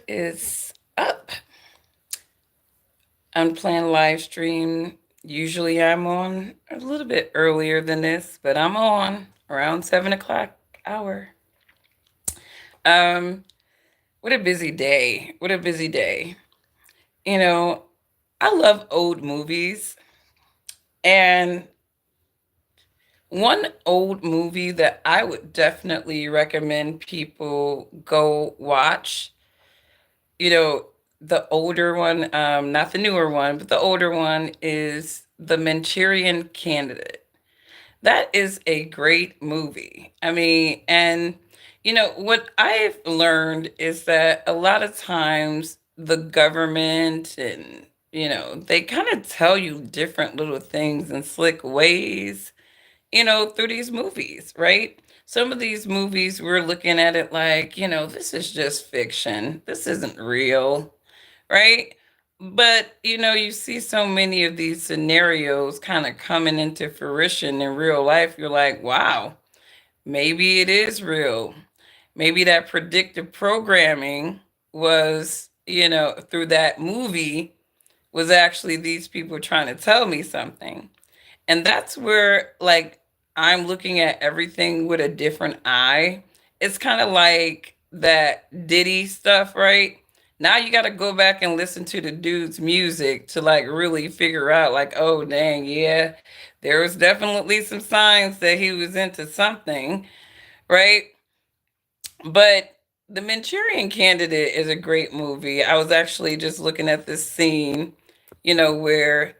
is up? Unplanned live stream. Usually I'm on a little bit earlier than this, but I'm on around 7 o'clock hour. Um, what a busy day. What a busy day. You know, I love old movies, and one old movie that I would definitely recommend people go watch, you know, the older one, not the newer one, but the older one is The Manchurian Candidate. That is a great movie. I mean, and what I've learned is that a lot of times the government and, they kind of tell you different little things in slick ways, through these movies, right? Some of these movies, we're looking at it like, this is just fiction. This isn't real, right? But, you see so many of these scenarios kind of coming into fruition in real life. You're like, wow, maybe it is real. Maybe that predictive programming was, through that movie, was actually these people trying to tell me something. And that's where, like, I'm looking at everything with a different eye. It's kind of like that Diddy stuff, right? Now you got to go back and listen to the dude's music to like really figure out, like, oh, dang, yeah, there was definitely some signs that he was into something, right? But The Manchurian Candidate is a great movie. I was actually just looking at this scene, where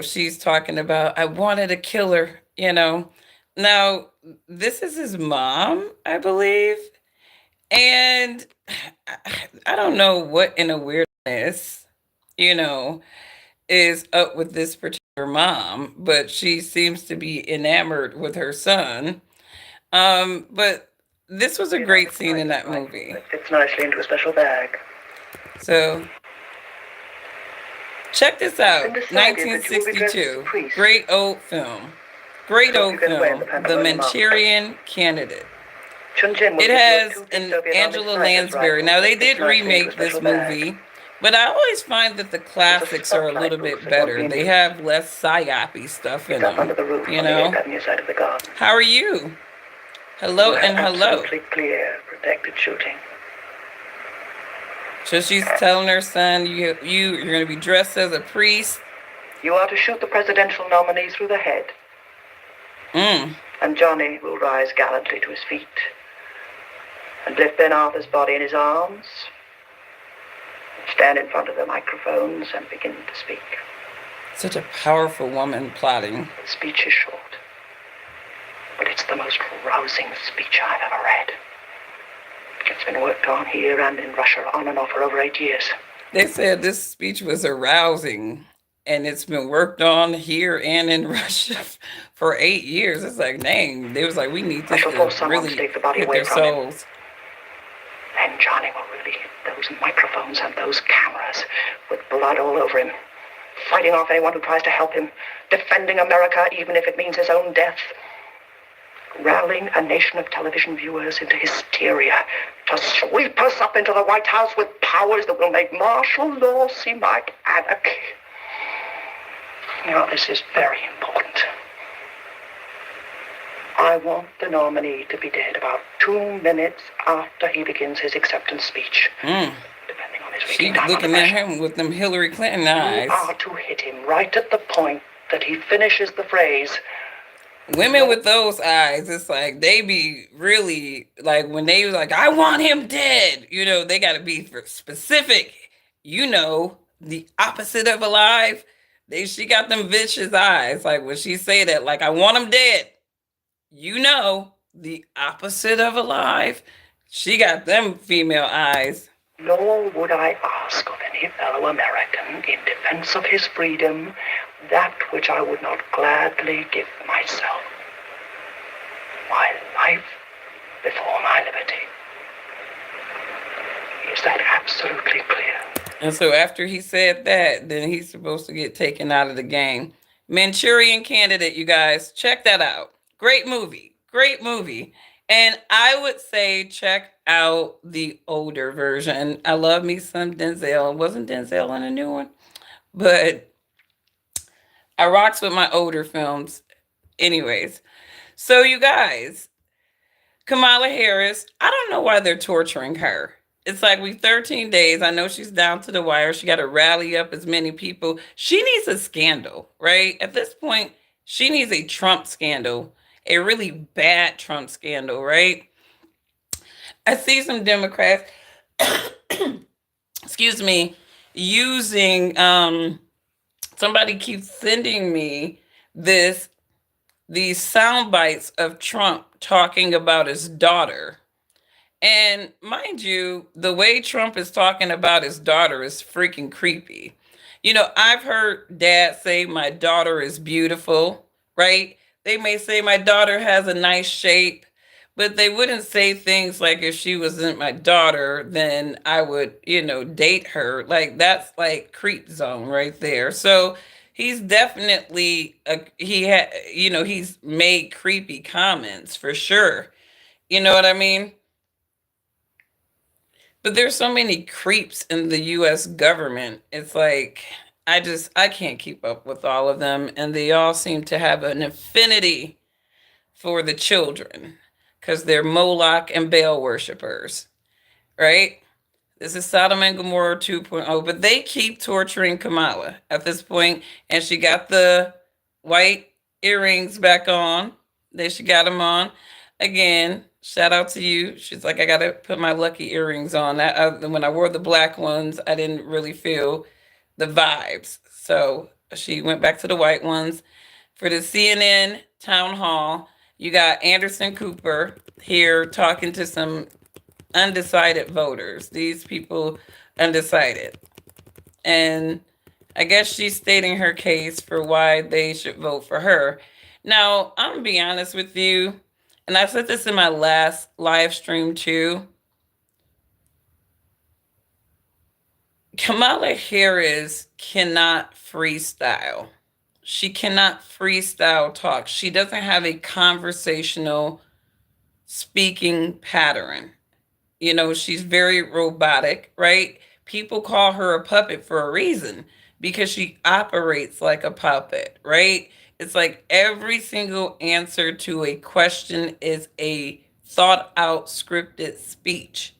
she's talking about, I wanted a killer. Now, this is his mom, I believe. And I don't know what in a weirdness, you know, is up with this particular mom, but she seems to be enamored with her son. But this was a great scene in that movie. It fits nicely into a special bag. So check this out. 1962. Great old film. Great old film. The Manchurian Candidate. It has an Angela Lansbury. Now, they did remake this movie, but I always find that the classics are a little bit better. They have less psyopy stuff in them, How are you? Hello and hello. Absolutely clear, protected shooting. So she's telling her son, you're going to be dressed as a priest. You are to shoot the presidential nominee through the head. And Johnny will rise gallantly to his feet and lift Ben Arthur's body in his arms, stand in front of the microphones and begin to speak. Such a powerful woman plotting. The speech is short, but it's the most rousing speech I've ever read. It's been worked on here and in Russia on and off for over 8 years. They said this speech was arousing, and it's been worked on here and in Russia for 8 years. It's like, dang, they was like, we need this to really take the body hit away their from souls. Him. Then Johnny will really hit those microphones and those cameras with blood all over him, fighting off anyone who tries to help him, defending America even if it means his own death, rallying a nation of television viewers into hysteria to sweep us up into the White House with powers that will make martial law seem like anarchy. Now, this is very important. I want the nominee to be dead about 2 minutes after he begins his acceptance speech. Depending on his She's looking at him with them Hillary Clinton eyes. You are to hit him right at the point that he finishes the phrase. Women with those eyes, it's like they be really like when they was like, I want him dead. They got to be specific. The opposite of alive. She got them vicious eyes. Like when she say that, like I want him dead. The opposite of alive. She got them female eyes. Nor would I ask of any fellow American in defense of his freedom that which I would not gladly give myself. My life before my liberty. Is that absolutely clear? And so after he said that, then he's supposed to get taken out of the game. Manchurian Candidate, you guys, check that out. Great movie. Great movie. And I would say check out the older version. I love me some Denzel. It wasn't Denzel in a new one, but I rocks with my older films. Anyways, so you guys, Kamala Harris, I don't know why they're torturing her. It's like we 13 days. I know she's down to the wire. She got to rally up as many people. She needs a scandal, right? At this point, she needs a Trump scandal, a really bad Trump scandal, right? I see some Democrats, excuse me, using somebody keeps sending me this these sound bites of Trump talking about his daughter. And mind you, the way Trump is talking about his daughter is freaking creepy. I've heard dad say, my daughter is beautiful, right? They may say, my daughter has a nice shape, but they wouldn't say things like, if she wasn't my daughter, then I would, date her. Like, that's like creep zone right there. So he's definitely, he's made creepy comments for sure. You know what I mean? But there's so many creeps in the US government. It's like I can't keep up with all of them, and they all seem to have an affinity for the children cuz they're Moloch and Baal worshippers, right? This is Sodom and Gomorrah 2.0, but they keep torturing Kamala at this point, and she got the white earrings back on. There she got them on again. Shout out to you. She's like, I gotta put my lucky earrings on. When I wore the black ones, I didn't really feel the vibes, so she went back to the white ones. For the CNN town hall, you got Anderson Cooper here talking to some undecided voters. These people undecided. And I guess she's stating her case for why they should vote for her. Now, I'm going to be honest with you, and I said this in my last live stream too. Kamala Harris cannot freestyle. She cannot freestyle talk. She doesn't have a conversational speaking pattern. She's very robotic, right? People call her a puppet for a reason because she operates like a puppet, right? It's like every single answer to a question is a thought out scripted speech.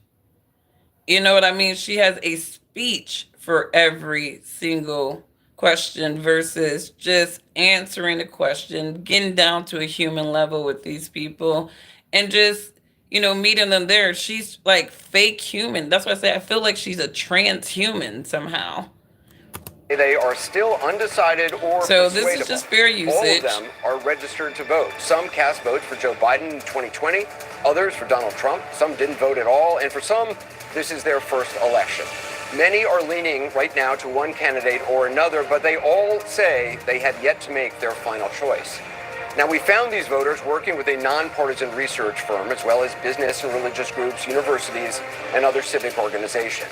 You know what I mean? She has a speech for every single question versus just answering the question, getting down to a human level with these people, and just, meeting them there. She's like fake human. That's why I say I feel like she's a transhuman somehow. They are still undecided or So persuadable. this is just fair usage. All of them are registered to vote. Some cast votes for Joe Biden in 2020, others for Donald Trump. Some didn't vote at all, and for some, this is their first election. Many are leaning right now to one candidate or another, but they all say they have yet to make their final choice. Now, we found these voters working with a nonpartisan research firm, as well as business and religious groups, universities, and other civic organizations.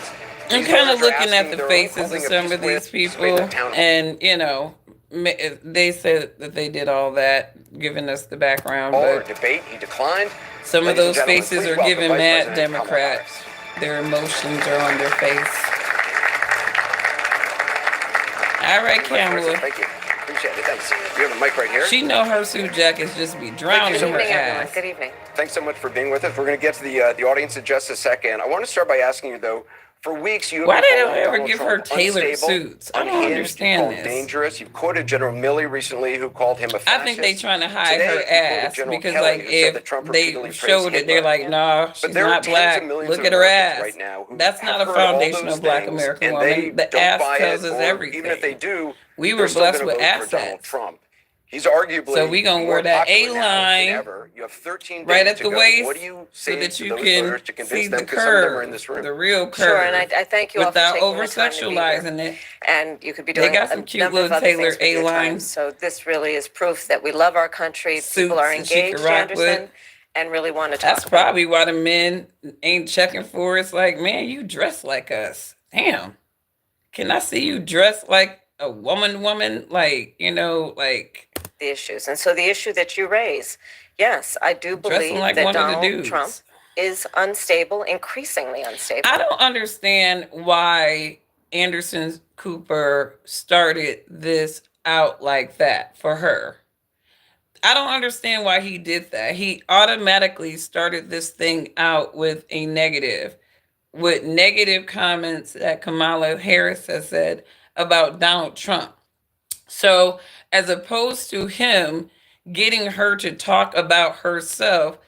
I'm kind of looking at the faces of some of these people, and they said that they did all that, giving us the background. But debate, he declined. Some of those faces are giving mad Democrats. Their emotions are on their face. All right, Kamala. Thank you. Appreciate it. Thanks. You have a mic right here. She know her suit jackets just be drowning her ass. Good evening. Thanks so much for being with us. We're going to get to the audience in just a second. I want to start by asking you, though, for weeks you have Why been they don't calling ever Donald give her Trump tailored unstable, suits? I don't unhinged, understand called this. dangerous. You've quoted General Milley recently, who called him a fascist. I think they trying to hide Today, her you quoted ass General because, Kelly, like, who said that if Trump they repeatedly showed praised it, they're Hitler. like, nah, But she's there are not tens black. of millions Look of at her Americans ass. right now who That's not a have heard all foundational those black things, American and they woman. The don't ass buy tells it, us or everything. even if they do, We they're were still blessed going to with vote for Donald assets. Trump. He's arguably So we gonna more wear that popular now A-line than ever. You have 13 right days at to the go. waist What do you so say that to you those can voters to see convince the them? Because some of them are in curve, this room. the real curve, Sure, and I thank you all for without taking the over time to be here. sexualizing it. And you could be They doing got a some cute number of little other tailored things with your time. A-lines, So this really is proof that we love our country. People suits are that she can engaged, rock Anderson, with. and really want to That's talk about it. probably why the men ain't checking for us. Like, man, you dress like us. Damn. Can I see you dress like a woman, like, like the issues. And so the issue that you raise, yes, I do dressing believe like that one of the Donald Trump dudes. is unstable, increasingly unstable. I don't understand why Anderson Cooper started this out like that for her. I don't understand why he did that. He automatically started this thing out with negative comments that Kamala Harris has said about Donald Trump. So, as opposed to him getting her to talk about herself,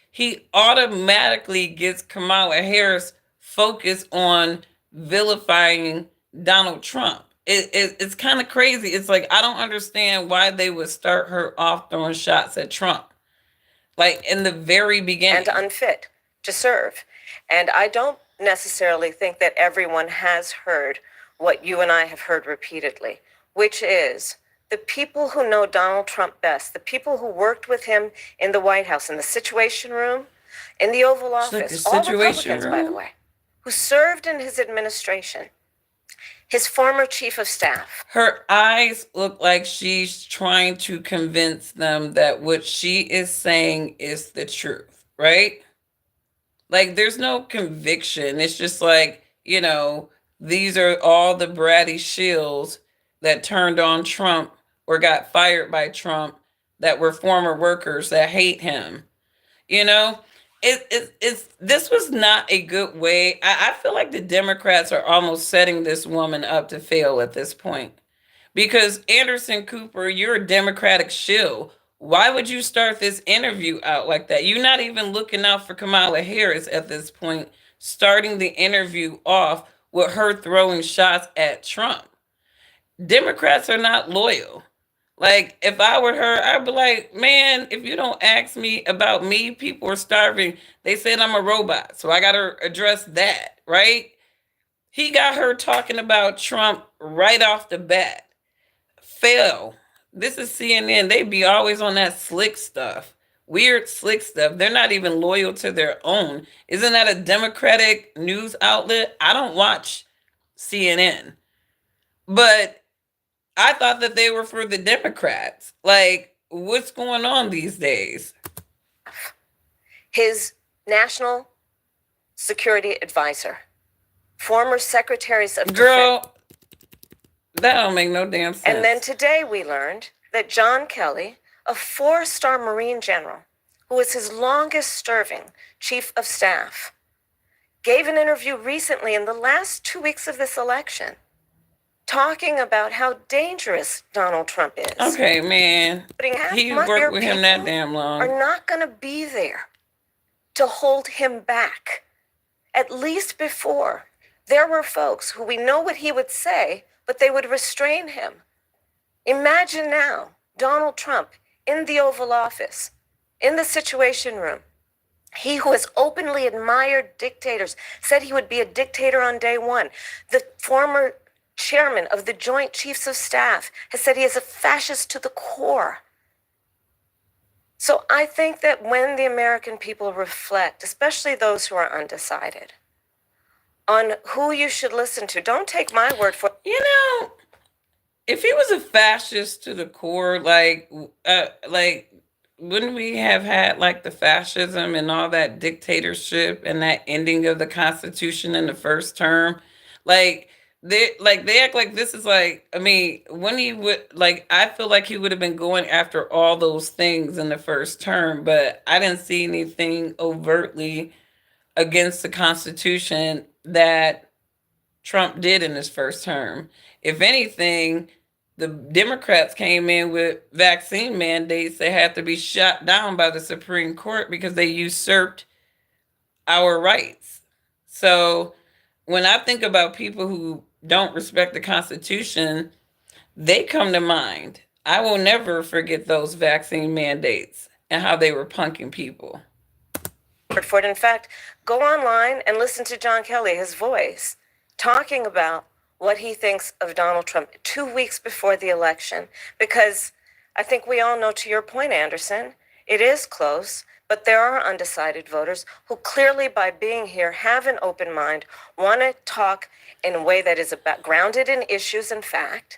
he automatically gets Kamala Harris focused on vilifying Donald Trump. It's kind of crazy. It's like, I don't understand why they would start her off throwing shots at Trump, like in the very beginning. And unfit to serve. And I don't necessarily think that everyone has heard what you and I have heard repeatedly, which is the people who know Donald Trump best, the people who worked with him in the White House, in the Situation Room, in the Oval Office, all Republicans, by the way, who served in his administration, his former chief of staff. Her eyes look like she's trying to convince them that what she is saying is the truth, right? Like, there's no conviction. It's just like, these are all the bratty shills that turned on Trump or got fired by Trump that were former workers that hate him. You know, it's this was not a good way. I feel like the Democrats are almost setting this woman up to fail at this point. Because Anderson Cooper, you're a Democratic shill. Why would you start this interview out like that? You're not even looking out for Kamala Harris at this point, starting the interview off with her throwing shots at Trump. Democrats are not loyal. Like, if I were her, I'd be like, man, if you don't ask me about me, people are starving. They said I'm a robot, so I got to address that, right? He got her talking about Trump right off the bat. Fail. This is CNN. They be always on that slick stuff. Weird slick stuff. They're not even loyal to their own. Isn't that a Democratic news outlet? I don't watch CNN. But I thought that they were for the Democrats. Like, what's going on these days? His national security advisor, former secretaries of Girl, that don't make no damn sense. And then today we learned that John Kelly, a 4-star Marine general, who was his longest serving chief of staff, gave an interview recently in the last 2 weeks of this election, talking about how dangerous Donald Trump is. Okay, man. He worked with him that damn long. Are not going to be there to hold him back. At least before, there were folks who we know what he would say, but they would restrain him. Imagine now Donald Trump in the Oval Office, in the Situation Room. He who has openly admired dictators, said he would be a dictator on day one. The former chairman of the Joint Chiefs of Staff has said he is a fascist to the core. So I think that when the American people reflect, especially those who are undecided, on who you should listen to, don't take my word for it. If he was a fascist to the core, like wouldn't we have had like the fascism and all that dictatorship and that ending of the Constitution in the first term? They act like this is like, I mean, when he would, like, I feel like he would have been going after all those things in the first term, but I didn't see anything overtly against the Constitution that Trump did in his first term. If anything, the Democrats came in with vaccine mandates that had to be shot down by the Supreme Court because they usurped our rights. So when I think about people who don't respect the Constitution, they come to mind. I will never forget those vaccine mandates and how they were punking people. For it. In fact, go online and listen to John Kelly, his voice, talking about what he thinks of Donald Trump 2 weeks before the election. Because I think we all know, to your point, Anderson, it is close, but there are undecided voters who clearly, by being here, have an open mind, want to talk in a way that is grounded in issues and fact,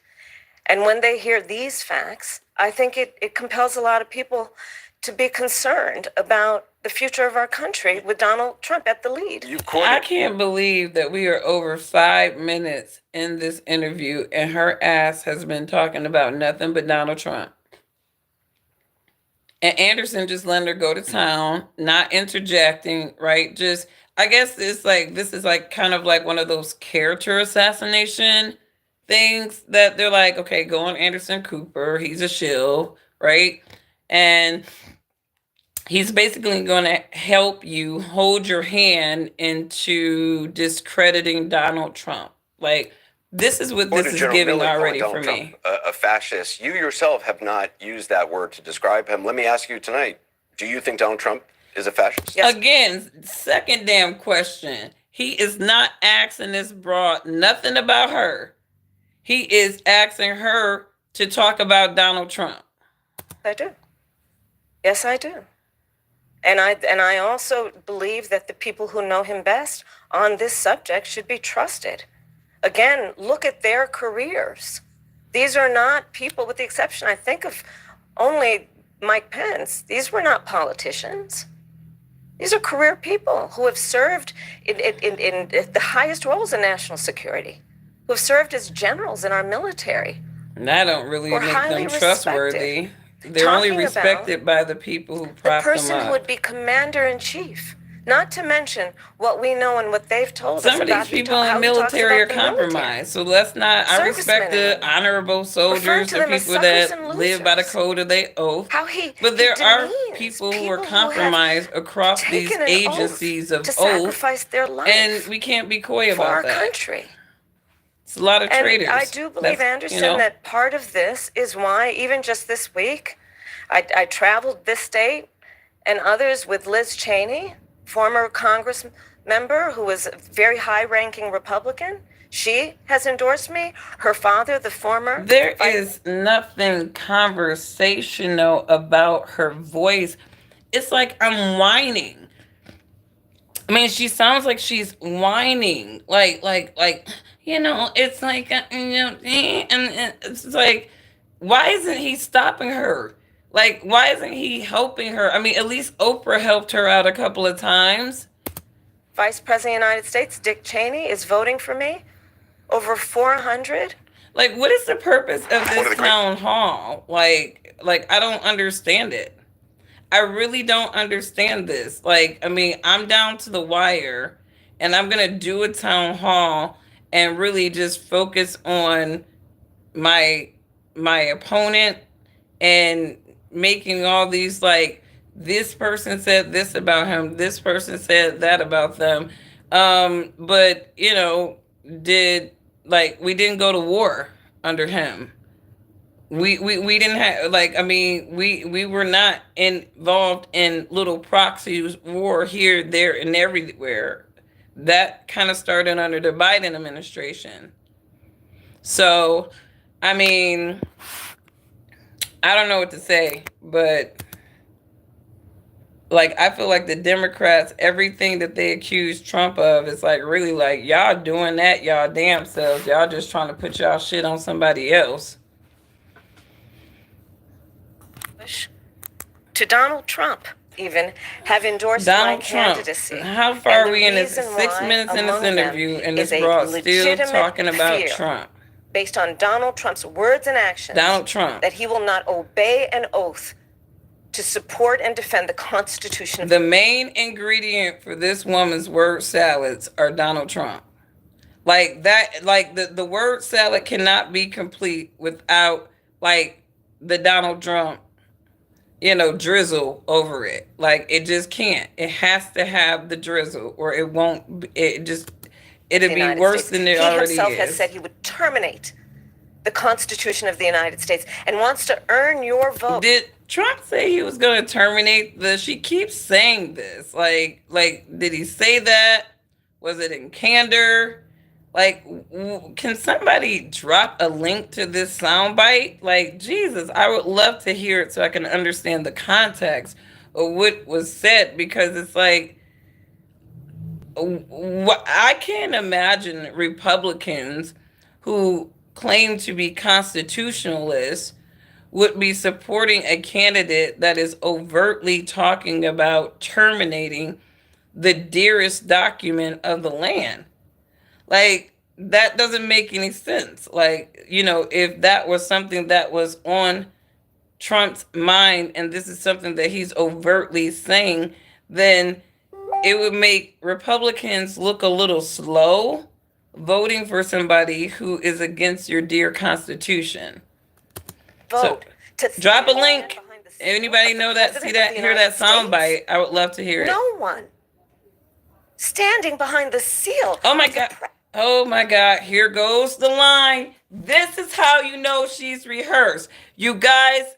And when they hear these facts, I think it compels a lot of people to be concerned about the future of our country with Donald Trump at the lead. I can't believe that we are over 5 minutes in this interview and her ass has been talking about nothing but Donald Trump. And Anderson just letting her go to town, not interjecting, right? Just, I guess it's like, this is like kind of like one of those character assassination things that they're like, okay, go on Anderson Cooper. He's a shill, right? And he's basically going to help you hold your hand into discrediting Donald Trump. Like, this is what this is giving already for me. A fascist. You yourself have not used that word to describe him. Let me ask you tonight, do you think Donald Trump is a fascist? Yes. Again, second damn question. He is not asking this broad nothing about her. He is asking her to talk about Donald Trump. I do. Yes, I do. And I also believe that the people who know him best on this subject should be trusted. Again, look at their careers. These are not people, with the exception, I think, of only Mike Pence. These were not politicians. These are career people who have served in the highest roles in national security, who have served as generals in our military. And I don't really Or make highly them trustworthy. respected. They're only Talking respected by the people who The prop them person who up. would be commander in chief. Not to mention what we know and what they've told Some us of about these people how in he talks military are about the military. compromised. So let's not. I respect Servicemen the and honorable Referring soldiers, to the them as people suckers that and live by the losers. code of their oath. How he But there are demeans people who are people who have compromised across these taken an agencies oath of to oath, sacrifice their life and we can't be coy for our about that. country. It's a lot of And traitors. I do believe, Anderson, that part of this is why, even just this week, I traveled this state and others with Liz Cheney, former Congress member who was a very high-ranking Republican. She has endorsed me. Her father, the former... There is nothing conversational about her voice. It's like I'm whining. I mean, she sounds like she's whining, it's like, and it's like, why isn't he stopping her? Like, why isn't he helping her? I mean, at least Oprah helped her out a couple of times. Vice President of the United States, Dick Cheney, is voting for me. Over 400. Like, what is the purpose of this town hall? Like, I don't understand it. I really don't understand this. Like, I mean, I'm down to the wire and I'm going to do a town hall and really just focus on my opponent and making all these, like, this person said this about him, this person said that about them. But, we didn't go to war under him. We didn't have, like, I mean, we were not involved in little proxy war here, there, and everywhere. That kind of started under the Biden administration. So, I mean, I don't know what to say, but like, I feel like the Democrats, everything that they accuse Trump of is like, really, like, y'all doing that y'all damn selves. Y'all just trying to put y'all shit on somebody else. To Donald Trump, even, have endorsed Donald my Trump. candidacy. How far And are the we in this? reason 6 why minutes in this among them interview, and is this a broad still legitimate talking about fear, Trump. based on Donald Trump's words and actions, Donald Trump. that he will not obey an oath to support and defend the Constitution of The main ingredient for this woman's word salads are Donald Trump. Like that, like the word salad cannot be complete without, like, the Donald Trump, drizzle over it. Like, it just can't. It has to have the drizzle, or it won't. It'll be worse than it already is. He himself has said he would terminate the Constitution of the United States and wants to earn your vote. Did Trump say he was going to terminate the? She keeps saying this. Like, did he say that? Was it in candor? Like, can somebody drop a link to this soundbite? Like, Jesus, I would love to hear it so I can understand the context of what was said, because it's like, I can't imagine Republicans who claim to be constitutionalists would be supporting a candidate that is overtly talking about terminating the dearest document of the land. Like, that doesn't make any sense. Like, if that was something that was on Trump's mind and this is something that he's overtly saying, then it would make Republicans look a little slow voting for somebody who is against your dear Constitution. Vote so, to drop a link. Anybody know that? See that? Hear that soundbite? I would love to hear it. No one standing behind the seal. Oh my God. Oh my God. Here goes the line. This is how you know she's rehearsed. You guys,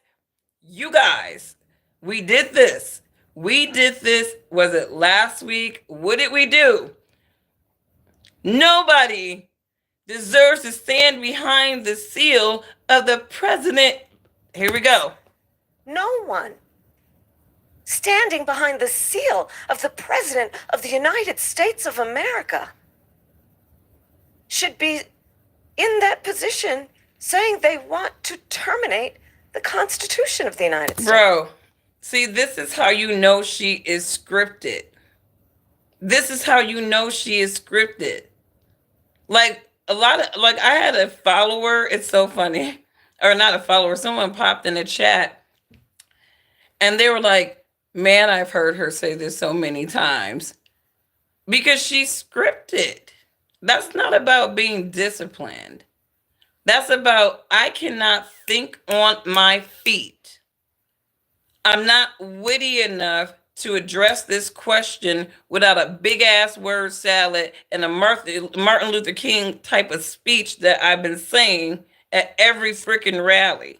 we did this. Was it last week? What did we do? Nobody deserves to stand behind the seal of the president. Here we go. No one standing behind the seal of the President of the United States of America should be in that position saying they want to terminate the Constitution of the United States. Bro, see, this is how you know she is scripted. This is how you know she is scripted. Like, I had a follower, it's so funny, or not a follower, someone popped in the chat, and they were like, man, I've heard her say this so many times. Because she's scripted. That's not about being disciplined. That's about, I cannot think on my feet. I'm not witty enough to address this question without a big ass word salad and a Martin Luther King type of speech that I've been saying at every freaking rally.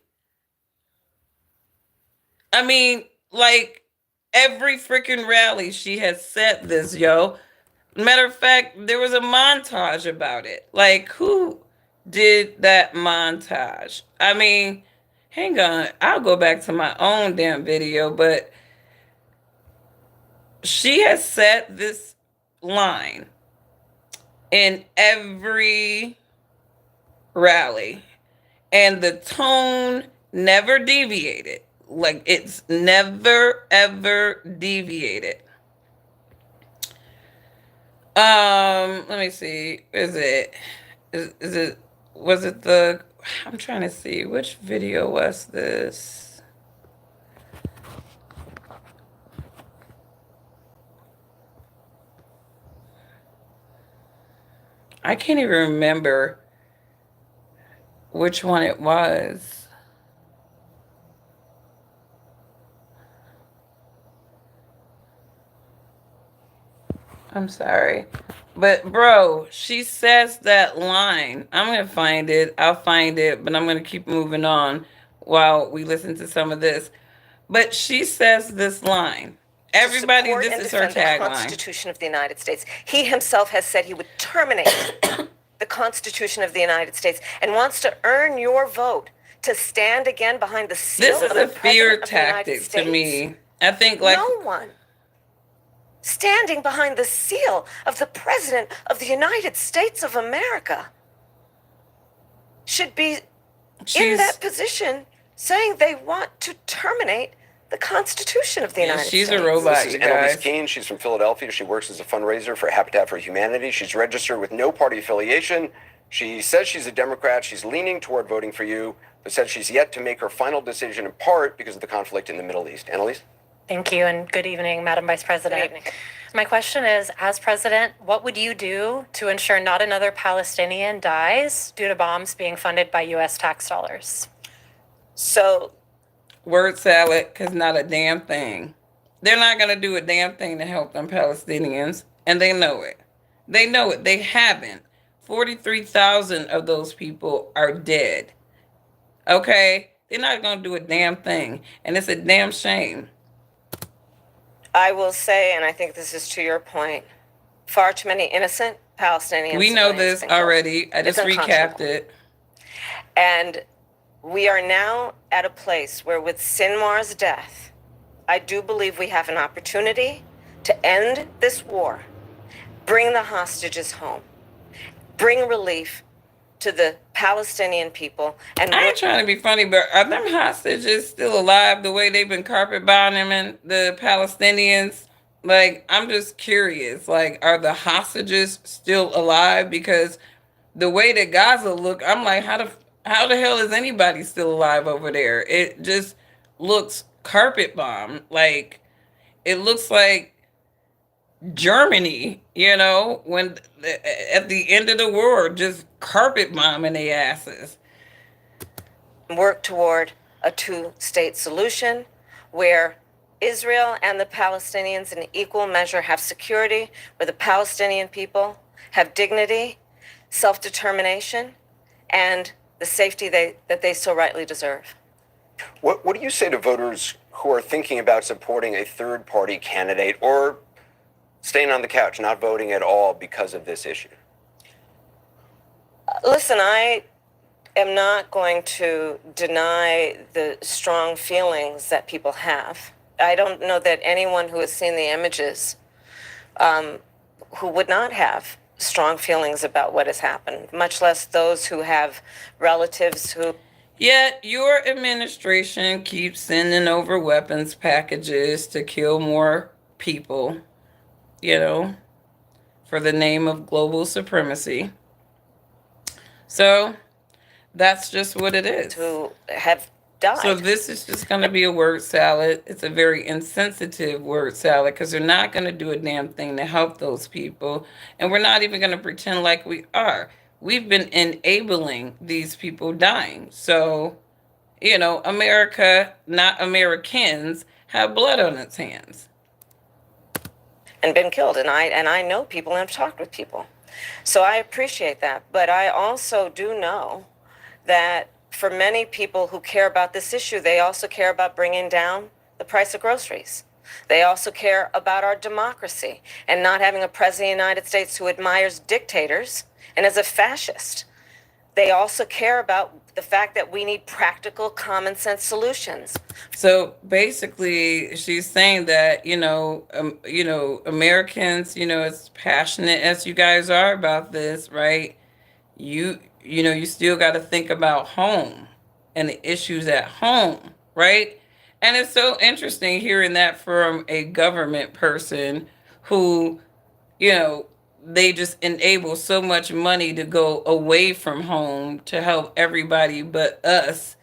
I mean, like, every freaking rally she has said this, yo. Matter of fact, there was a montage about it. Like, who did that montage? I mean, hang on. I'll go back to my own damn video, but she has said this line in every rally, and the tone never deviated. Like, it's never ever deviated. Let me see. Was it the, I'm trying to see, which video was this? I can't even remember which one it was. I'm sorry. But bro, she says that line. I'm going to find it. I'll find it, but I'm going to keep moving on while we listen to some of this. But she says this line. Everybody, this is her tagline. The Constitution of the United States. He himself has said he would terminate the Constitution of the United States and wants to earn your vote to stand again behind the seal of the President of the United States. This is a fear tactic to me. I think, like, no one standing behind the seal of the President of the United States of America should be in that position saying they want to terminate the Constitution of the United States. She's a robot, This is you guys. Annalise Keene. She's from Philadelphia. She works as a fundraiser for Habitat for Humanity. She's registered with no party affiliation. She says she's a Democrat. She's leaning toward voting for you, but said she's yet to make her final decision, in part because of the conflict in the Middle East. Annalise? Thank you, and good evening, Madam Vice President. Good evening. My question is, as president, what would you do to ensure not another Palestinian dies due to bombs being funded by U.S. tax dollars? So, word salad, because not a damn thing. They're not going to do a damn thing to help them Palestinians, and they know it. They know it. They haven't. 43,000 of those people are dead. Okay? They're not going to do a damn thing, and it's a damn shame. I will say, and I think this is to your point, far too many innocent Palestinians. We know this already. I just recapped it. And we are now at a place where, with Sinwar's death, I do believe we have an opportunity to end this war, bring the hostages home, bring relief, to the Palestinian people and I ain't trying to be funny, but are them hostages still alive the way they've been carpet bombing them and the Palestinians? Like, I'm just curious. Like, are the hostages still alive? Because the way that Gaza look, I'm like, how the hell is anybody still alive over there? It just looks carpet bomb. Like, it looks like Germany, when at the end of the war, just carpet bombing their asses. work toward a two-state solution where Israel and the Palestinians in equal measure have security, where the Palestinian people have dignity, self-determination, and the safety that they so rightly deserve. What do you say to voters who are thinking about supporting a third-party candidate or staying on the couch, not voting at all because of this issue? Listen, I am not going to deny the strong feelings that people have. I don't know that anyone who has seen the images who would not have strong feelings about what has happened, much less those who have relatives who. Yet your administration keeps sending over weapons packages to kill more people, you know, for the name of global supremacy. So that's just what it is. Who have died. So this is just going to be a word salad. It's a very insensitive word salad because they're not going to do a damn thing to help those people. And we're not even going to pretend like we are. We've been enabling these people dying. So, America, not Americans, have blood on its hands. And been killed. And I know people and have talked with people. So I appreciate that. But I also do know that for many people who care about this issue, they also care about bringing down the price of groceries. They also care about our democracy and not having a president of the United States who admires dictators and is a fascist. They also care about the fact that we need practical, common sense solutions. So basically, she's saying that Americans, as passionate as you guys are about this, right? You still got to think about home and the issues at home, right? And it's so interesting hearing that from a government person who, they just enable so much money to go away from home to help everybody but us,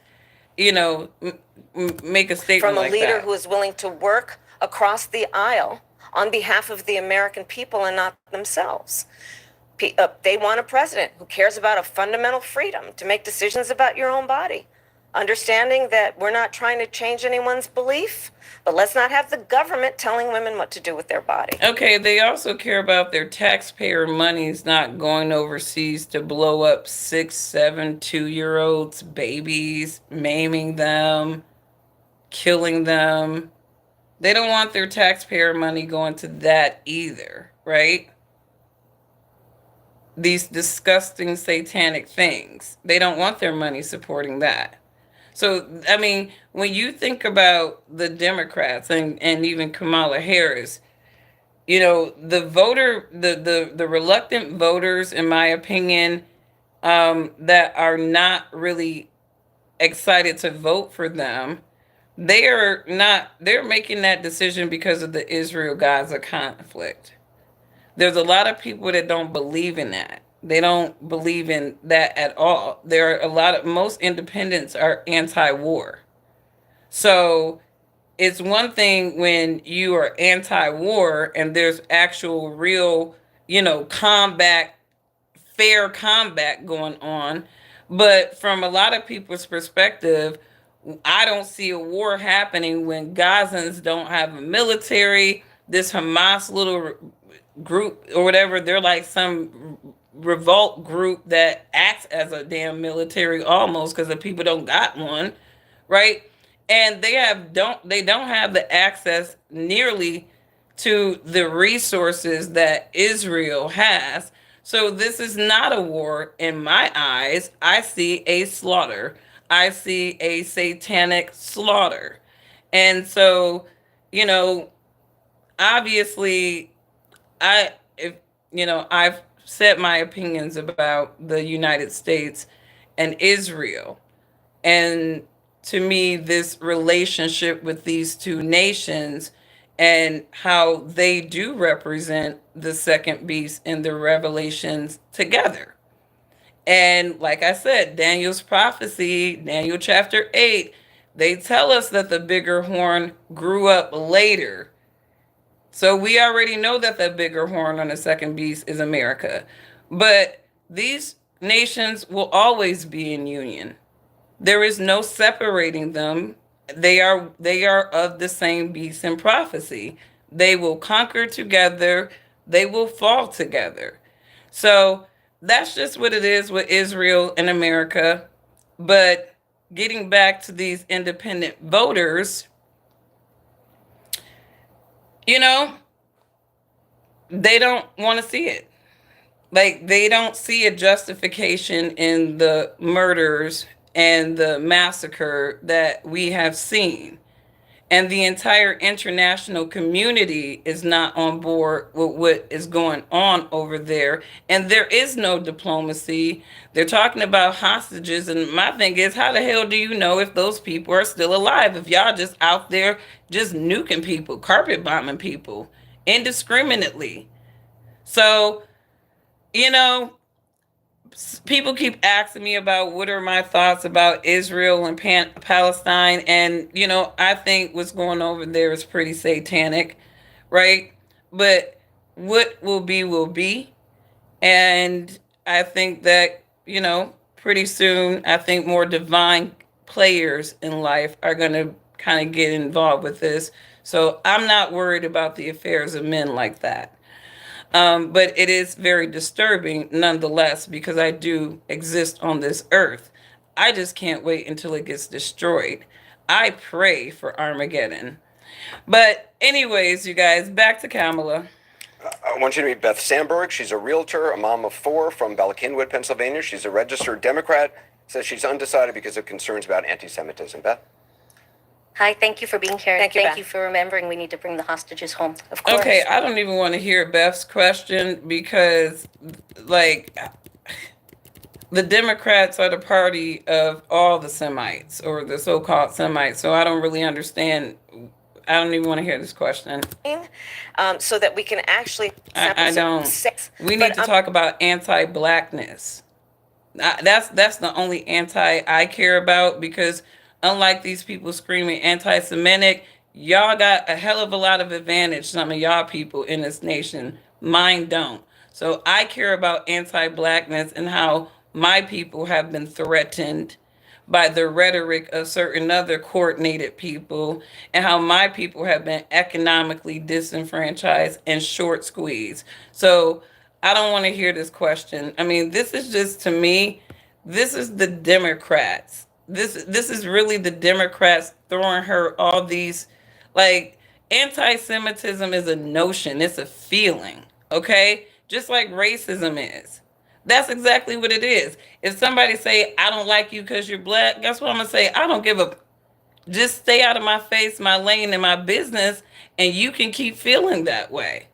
make a statement from a like leader that. who is willing to work across the aisle on behalf of the American people and not themselves. They want a president who cares about a fundamental freedom to make decisions about your own body. Understanding that we're not trying to change anyone's belief, but let's not have the government telling women what to do with their body. Okay, they also care about their taxpayer monies not going overseas to blow up 6, 7, 2-year-olds, babies, maiming them, killing them. They don't want their taxpayer money going to that either, right? These disgusting satanic things. They don't want their money supporting that. So, I mean, when you think about the Democrats and even Kamala Harris, the reluctant voters, in my opinion, that are not really excited to vote for them, they're making that decision because of the Israel-Gaza conflict. There's a lot of people that don't believe in that. They don't believe in that at all. There are most independents are anti-war. So it's one thing when you are anti-war and there's actual real, combat, fair combat going on. But from a lot of people's perspective, I don't see a war happening when Gazans don't have a military. This Hamas little group or whatever, they're like some revolt group that acts as a damn military almost because the people don't got one, right? And they don't have the access nearly to the resources that Israel has. So this is not a war in my eyes. I see a slaughter. I see a satanic slaughter. And so, obviously, I've said my opinions about the United States and Israel. And to me, this relationship with these two nations and how they do represent the second beast in the revelations together. And like I said, Daniel's prophecy, Daniel chapter 8, they tell us that the bigger horn grew up later. So we already know that the bigger horn on the second beast is America. But these nations will always be in union. There is no separating them. They are of the same beast in prophecy. They will conquer together. They will fall together. So that's just what it is with Israel and America. But getting back to these independent voters, you know, they don't want to see it. Like, they don't see a justification in the murders and the massacre that we have seen. And the entire international community is not on board with what is going on over there. And there is no diplomacy. They're talking about hostages. And my thing is, how the hell do you know if those people are still alive? If y'all just out there just nuking people, carpet bombing people indiscriminately. So, you know, people keep asking me about what are my thoughts about Israel and Palestine, and I think what's going over there is pretty satanic, right? But what will be, and I think that pretty soon, I think more divine players in life are going to kind of get involved with this. So I'm not worried about the affairs of men like that. But it is very disturbing nonetheless because I do exist on this earth. I just can't wait until it gets destroyed. I pray for Armageddon. But, anyways, you guys, back to Kamala. I want you to meet Beth Sandberg. She's a realtor, a mom of four from Bala Cynwyd, Pennsylvania. She's a registered Democrat. Says she's undecided because of concerns about anti-Semitism. Beth? Hi, thank you for being here. Thank you, Beth. for remembering we need to bring the hostages home. Of course. Okay, I don't even want to hear Beth's question because, like, the Democrats are the party of all the Semites or the so-called Semites. So I don't really understand. I don't even want to hear this question. So that we can actually. I don't. We need to talk about anti-blackness. That's the only anti I care about because unlike these people screaming anti-Semitic, y'all got a hell of a lot of advantage. Some of y'all people in this nation, mine don't. So I care about anti-blackness and how my people have been threatened by the rhetoric of certain other coordinated people and how my people have been economically disenfranchised and short squeezed. So I don't want to hear this question. I mean, this is just, to me, this is the Democrats. This is really the Democrats throwing her all these, like, anti-Semitism is a notion, it's a feeling, okay? Just like racism is. That's exactly what it is. If somebody say, I don't like you because you're black, guess what I'm going to say? I don't give a... Just stay out of my face, my lane, and my business, and you can keep feeling that way.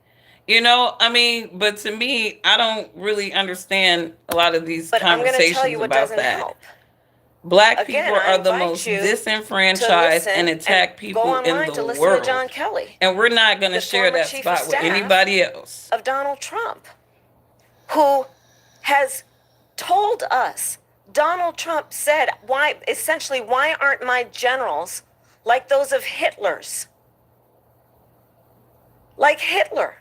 I mean, but to me, I don't really understand a lot of these conversations about that. Help. Black Again, people are the most disenfranchised and attacked people in the world. John Kelly, and we're not going to share that spot with anybody else. Of Donald Trump, who has told us, Donald Trump said, why aren't my generals like those of Hitler's? Like Hitler.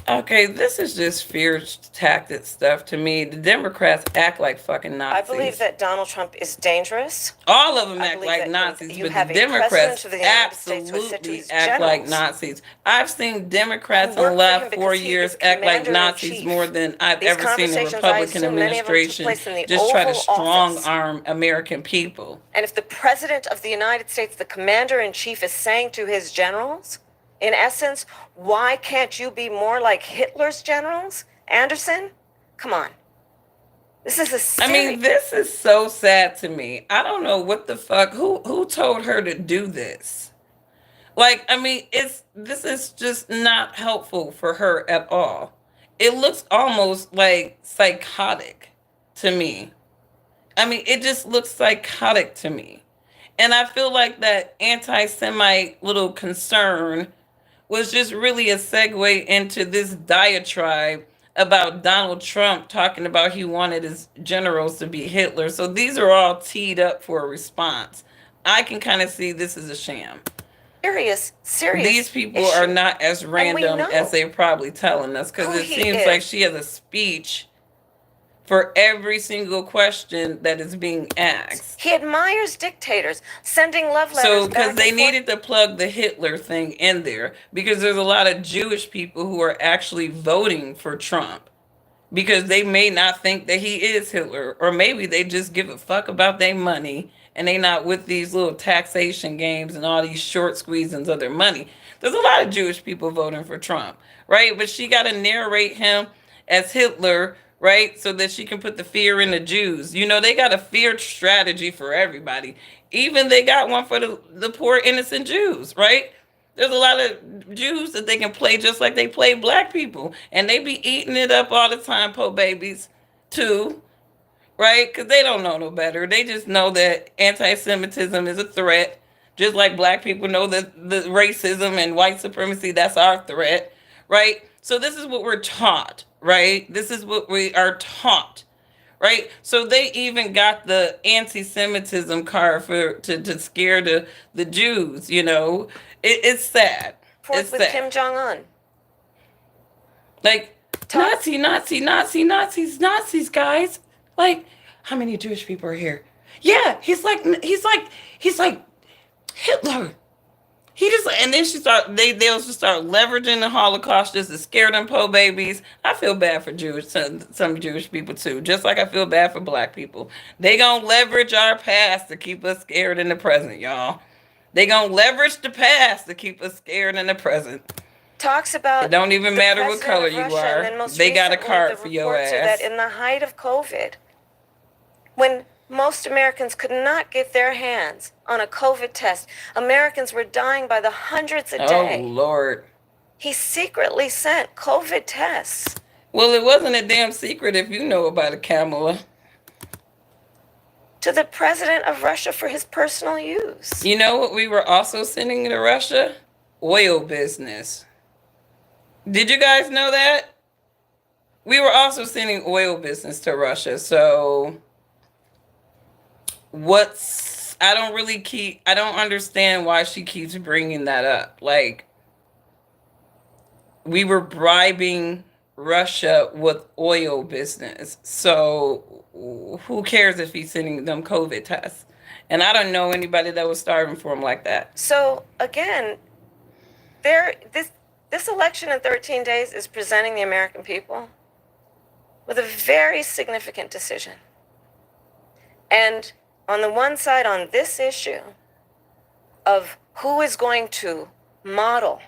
Okay, this is just fear tactic stuff to me. The Democrats act like fucking Nazis. I believe that Donald Trump is dangerous. All of them act like Nazis, but the Democrats absolutely act like Nazis. I've seen Democrats in the last 4 years act like Nazis more than I've ever seen a Republican administration just try to strong arm American people. And if the President of the United States, the Commander-in-Chief, is saying to his generals, in essence, why can't you be more like Hitler's generals, Anderson? Come on. This is a scary... I mean, this is so sad to me. I don't know what the fuck. Who told her to do this? Like, I mean, this is just not helpful for her at all. it looks almost like psychotic to me. I mean, it just looks psychotic to me. And I feel like that anti Semite little concern was just really a segue into this diatribe about Donald Trump talking about he wanted his generals to be Hitler. So these are all teed up for a response. I can kind of see this as a sham. Serious These people are issue. not as And we random as know they're probably telling us, because who it he seems like is. she has a speech for every single question that is being asked. He admires dictators, sending love letters So, back because and they forth. needed to plug the Hitler thing in there, because there's a lot of Jewish people who are actually voting for Trump because they may not think that he is Hitler, or maybe they just give a fuck about their money and they not with these little taxation games and all these short squeezings of their money. There's a lot of Jewish people voting for Trump, right? But she got to narrate him as Hitler, right? So that she can put the fear in the Jews. You know, they got a fear strategy for everybody. Even they got one for the poor innocent Jews, right? There's a lot of Jews that they can play just like they play black people, and they be eating it up all the time, po babies, too, right? Because they don't know no better. They just know that anti-Semitism is a threat, just like black people know that the racism and white supremacy, that's our threat, right? So this is what we're taught, right? This is what we are taught, right? So they even got the anti-Semitism card to scare the Jews. You know, it's sad. Forth It's with Kim sad. Jong Un. Like Talks Nazis, guys. Like, how many Jewish people are here? Yeah, he's like Hitler. He just, and then they'll just start leveraging the Holocaust just to scare them po babies. I feel bad for some Jewish people too, just like I feel bad for black people. They gonna leverage our past to keep us scared in the present, y'all. They gonna leverage the past to keep us scared in the present. talks It about don't even the matter what president color of you Russia, and are. then most They got a recently the card for your reports are that ass. in the height of COVID, when most Americans could not get their hands on a COVID test, Americans were dying by the hundreds a Oh day. Lord. He secretly sent COVID tests Well, it wasn't a damn secret if you know about it, Kamala. to the president of Russia for his personal use. You know what we were also sending to Russia? Oil business. Did you guys know that? We were also sending oil business to Russia. So I don't understand why she keeps bringing that up. Like, we were bribing Russia with oil business. So who cares if he's sending them COVID tests? And I don't know anybody that was starving for him like that. So again, this election in 13 days is presenting the American people with a very significant decision. And on the one side, on this issue of who is going to model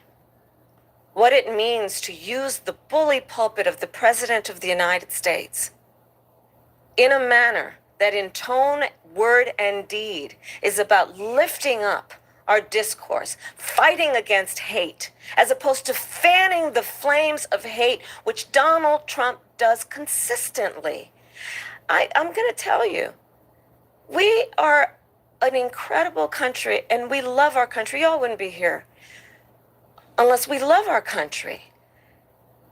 what it means to use the bully pulpit of the President of the United States in a manner that in tone, word, and deed is about lifting up our discourse, fighting against hate, as opposed to fanning the flames of hate, which Donald Trump does consistently. I'm going to tell you, we are an incredible country, and we love our country. Y'all wouldn't be here unless we love our country.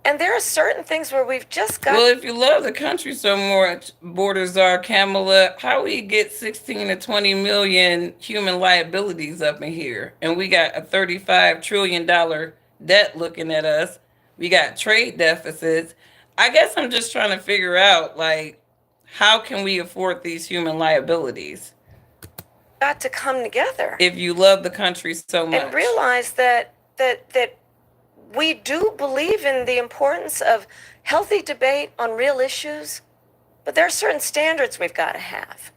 And there are certain things where we've just got. Well, if you love the country so much, Borders are Kamala, how we get 16 to 20 million human liabilities up in here? And we got a $35 trillion debt looking at us. We got trade deficits. I guess I'm just trying to figure out, like, how can we afford these human liabilities got to come together if you love the country so much? and realize that we do believe in the importance of healthy debate on real issues, but there are certain standards we've got to have.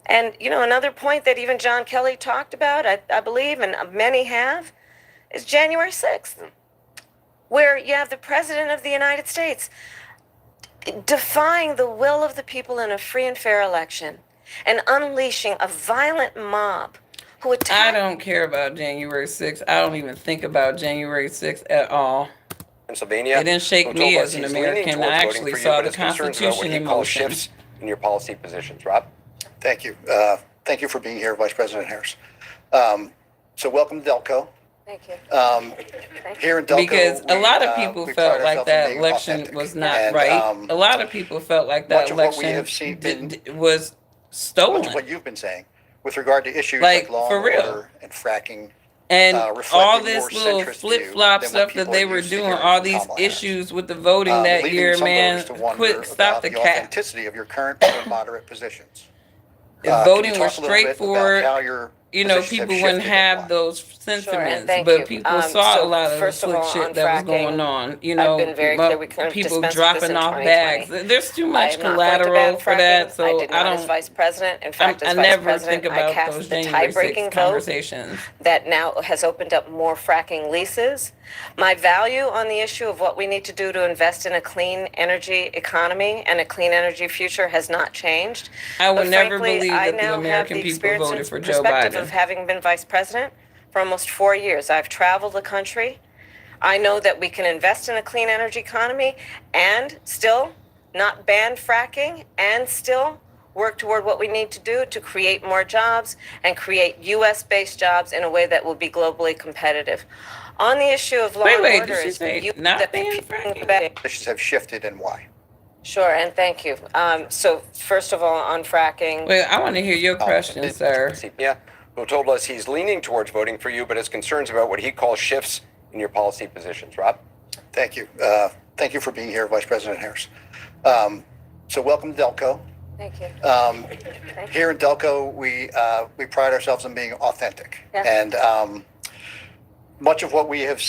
And, you know, another point that even John Kelly talked about, I believe, and many have, is January 6th, where you have the President of the United States defying the will of the people in a free and fair election and unleashing a violent mob who attacked. I don't care about January 6th. I don't even think about January 6th at all. Pennsylvania, It didn't shake who me told as us an he's leaning American. towards I voting actually for you, saw but the is concerned about what Constitution he in calls motion. shifts in your policy positions. Rob? Thank you. Thank you for being here, Vice President Harris. So welcome to Delco. Thank you. Here in Delco, Because a lot of people we felt pride like ourselves in that being election authentic. was not And, right. A lot of people felt like that much of what we election have seen was much of stolen. what you've been saying with regard to issues Like, like law for and real. order and fracking, And reflect all a more this little centrist flip view flop than what stuff that people they are were used to doing, hearing all from these Kamala Harris. issues with the voting that leaving year, some man, voters to wonder quit, stop about the the cap. authenticity of your current more moderate positions. If Can you voting talk was a little bit about straightforward, how your you know, positions have people wouldn't shifted and have why? those Sure, and sentiments. thank But you. people saw a So lot of the first of slick all, shit on that was going fracking, on. You I've know, been very clear we couldn't people dispense with this dropping in off 2020. bags. There's too I much am not going to ban collateral for that, fracking. I so did I not as don't. vice president. In fact, I as vice never think president, I about cast those the January 6th tie-breaking vote conversations. that now has opened up more fracking leases. My value on the issue of what we need to do to invest in a clean energy economy and a clean energy future has not changed. I would But never frankly, believe I that the now have American the people experience voted and for Joe perspective Biden. of having been vice president for almost 4 years. I've traveled the country. I know that we can invest in a clean energy economy and still not ban fracking and still work toward what we need to do to create more jobs and create US based jobs in a way that will be globally competitive. On the issue of law and Wait, order, did she is say you not that ban fracking? Positions have shifted and why? Sure, and thank you. So first of all, on fracking, Wait, I want to hear your question, sir. Yeah, who told us he's leaning towards voting for you, but has concerns about what he calls shifts in your policy positions. Rob? Thank you. Thank you for being here, Vice President Harris. So welcome to Delco. thank you. Here in Delco, we pride ourselves on being authentic. Yeah. And much of what we have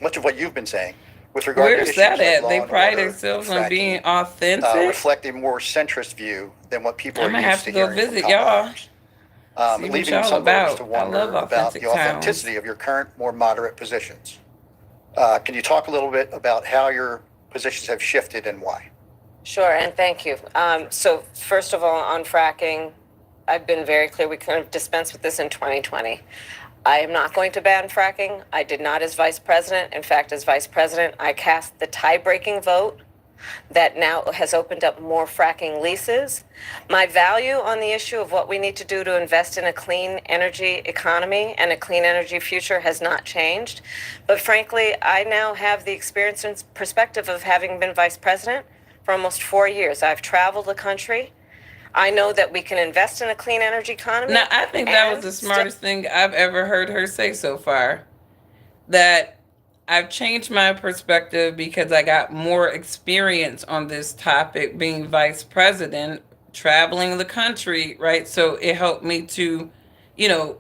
much of what you've been saying with regard to Where's issues that like at? law They and pride order themselves and on being fracking, authentic. reflect a more centrist view than what people I'm are gonna used have to to go hearing from visit Kamala y'all. Harris. See what Leaving y'all some voters about. to I love wonder about the authentic towns. authenticity of your current more moderate positions. Can you talk a little bit about how your positions have shifted and why? Sure, and thank you. So first of all, on fracking, I've been very clear we couldn't dispense with this in 2020. I am not going to ban fracking. I did not as vice president. In fact, as vice president, I cast the tie-breaking vote that now has opened up more fracking leases. My value on the issue of what we need to do to invest in a clean energy economy and a clean energy future has not changed. But frankly, I now have the experience and perspective of having been vice president for almost 4 years. I've traveled the country. I know that we can invest in a clean energy economy. Now, I think that was and the still- smartest thing I've ever heard her say so far. That I've changed my perspective because I got more experience on this topic being vice president, traveling the country, right? So it helped me to,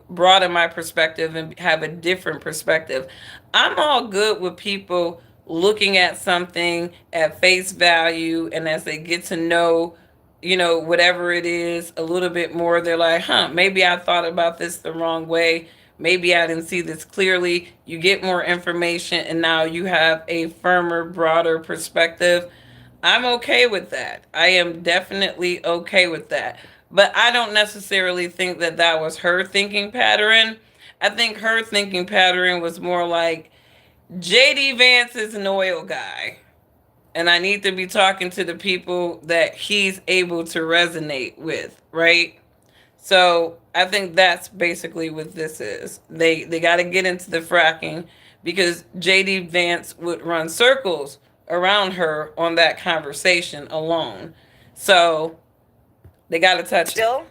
broaden my perspective and have a different perspective. I'm all good with people looking at something at face value, and as they get to know, whatever it is a little bit more, they're like, maybe I thought about this the wrong way. Maybe I didn't see this clearly. You get more information and now you have a firmer, broader perspective. I'm okay with that. I am definitely okay with that. But I don't necessarily think that that was her thinking pattern. I think her thinking pattern was more like JD Vance is an oil guy. And I need to be talking to the people that he's able to resonate with, right? So I think that's basically what this is. They got to get into the fracking because JD Vance would run circles around her on that conversation alone. So they got to touch it. Still,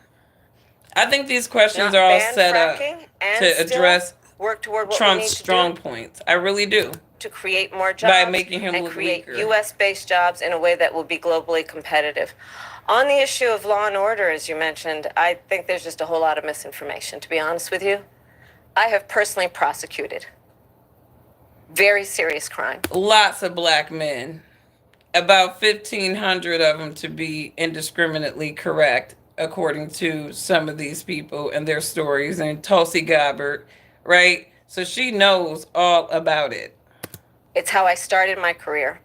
I think these questions not are all ban set up fracking and to still address work toward what we Trump's need to strong do points. I really do. to create more jobs By making him and look create weaker. US-based jobs in a way that will be globally competitive. On the issue of law and order, as you mentioned, I think there's just a whole lot of misinformation, to be honest with you. I have personally prosecuted very serious crime. Lots of black men, about 1,500 of them to be indiscriminately correct, according to some of these people and their stories, and Tulsi Gabbard, right? So she knows all about it. It's how I started my career.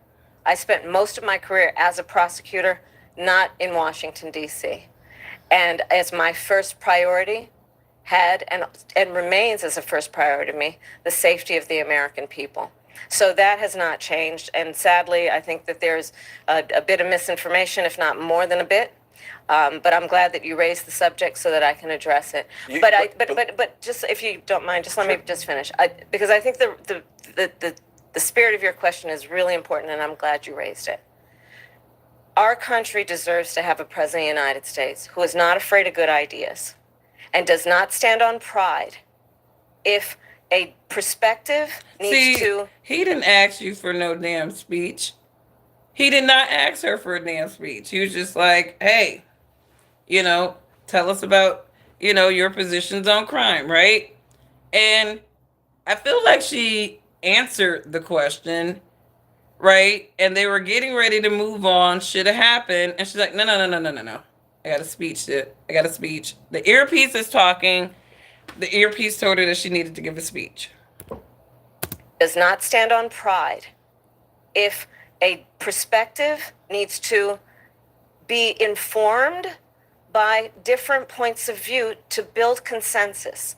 I spent most of my career as a prosecutor, not in Washington, D.C. And as my first priority had and remains as a first priority to me, the safety of the American people. So that has not changed. And sadly, I think that there's a bit of misinformation, if not more than a bit. But I'm glad that you raised the subject so that I can address it. But just if you don't mind, just let me just finish. Because I think the spirit of your question is really important, and I'm glad you raised it. Our country deserves to have a president of the United States who is not afraid of good ideas and does not stand on pride. If a perspective needs to... He didn't ask you for no damn speech. He did not ask her for a damn speech. He was just like, hey, tell us about, your positions on crime, right? And I feel like she answered the question, right? And they were getting ready to move on, should have happened. And she's like, no. I got a speech. The earpiece is talking. The earpiece told her that she needed to give a speech. Does not stand on pride. If a perspective needs to be informed by different points of view to build consensus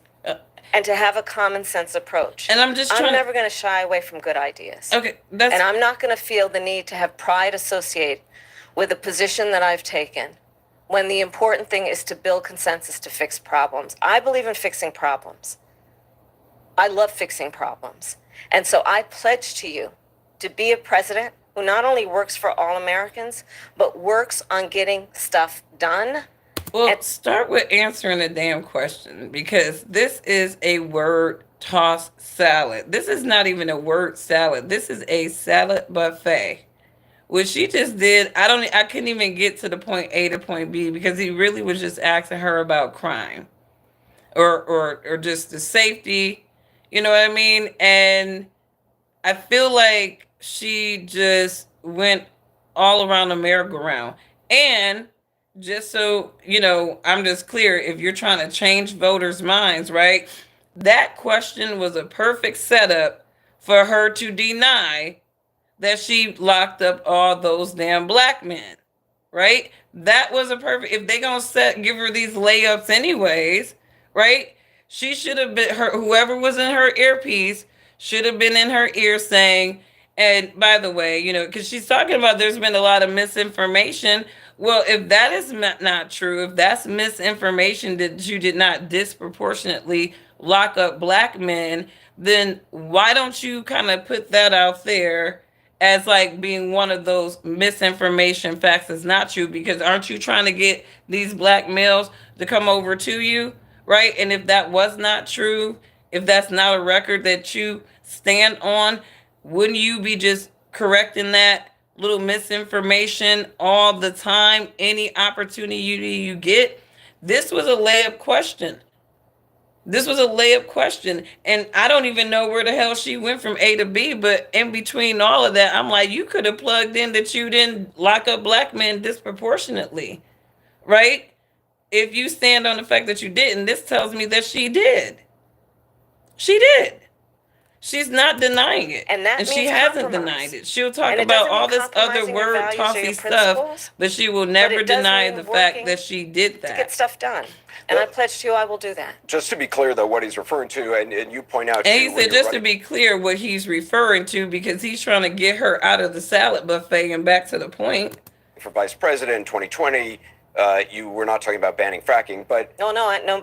and to have a common sense approach. And I'm never going to shy away from good ideas. Okay, and I'm not going to feel the need to have pride associate with a position that I've taken when the important thing is to build consensus to fix problems. I believe in fixing problems. I love fixing problems. And so I pledge to you to be a president who not only works for all Americans, but works on getting stuff done. Well, start with answering the damn question, because this is a word toss salad. This is not even a word salad. This is a salad buffet. What she just did, I couldn't even get to the point A to point B, because he really was just asking her about crime or just the safety, you know what I mean? And I feel like she just went all around the merry-go-round. And just so, I'm just clear, if you're trying to change voters' minds, right? That question was a perfect setup for her to deny that she locked up all those damn black men, right? That was a perfect, if they gonna give her these layups anyways, right? She should have been, whoever was in her earpiece should have been in her ear saying, and by the way, because she's talking about there's been a lot of misinformation. Well, if that is not true, if that's misinformation that you did not disproportionately lock up black men, then why don't you kind of put that out there as like being one of those misinformation facts that's not true? Because aren't you trying to get these black males to come over to you, right? And if that was not true, if that's not a record that you stand on, wouldn't you be just correcting that little misinformation all the time, any opportunity you get? This was a layup question. And I don't even know where the hell she went from A to B, but in between all of that, I'm like, you could have plugged in that you didn't lock up black men disproportionately, right? If you stand on the fact that you didn't, this tells me that she did. She did. She's not denying it. And she hasn't denied it. She'll talk about all this other word tossy stuff, but she will never deny the fact that she did that. To get stuff done. And I pledge to you I will do that. Just to be clear, though, what he's referring to, and you point out... And he said, just to be clear what he's referring to, because he's trying to get her out of the salad buffet and back to the point. For vice president in 2020, you were not talking about banning fracking, but... No,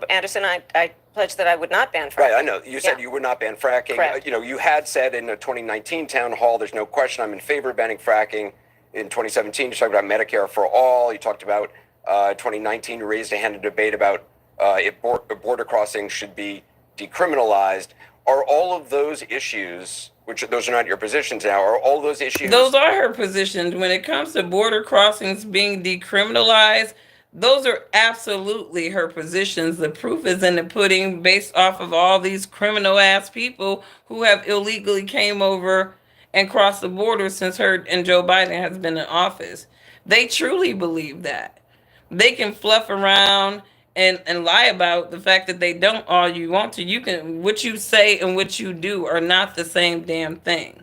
Anderson, I pledged that I would not ban fracking. Right, I know. You said you would not ban fracking. Correct. You had said in the 2019 town hall, there's no question I'm in favor of banning fracking. In 2017, you talked about Medicare for all. You talked about 2019, you raised a hand in debate about if border crossings should be decriminalized. Are all of those issues, which those are not your positions now, are all those issues... Those are her positions. When it comes to border crossings being decriminalized, those are absolutely her positions. The proof is in the pudding, based off of all these criminal ass people who have illegally came over and crossed the border since her and Joe Biden has been in office. They truly believe that. They can fluff around and lie about the fact that they don't all you want to. You can, what you say and what you do are not the same damn thing.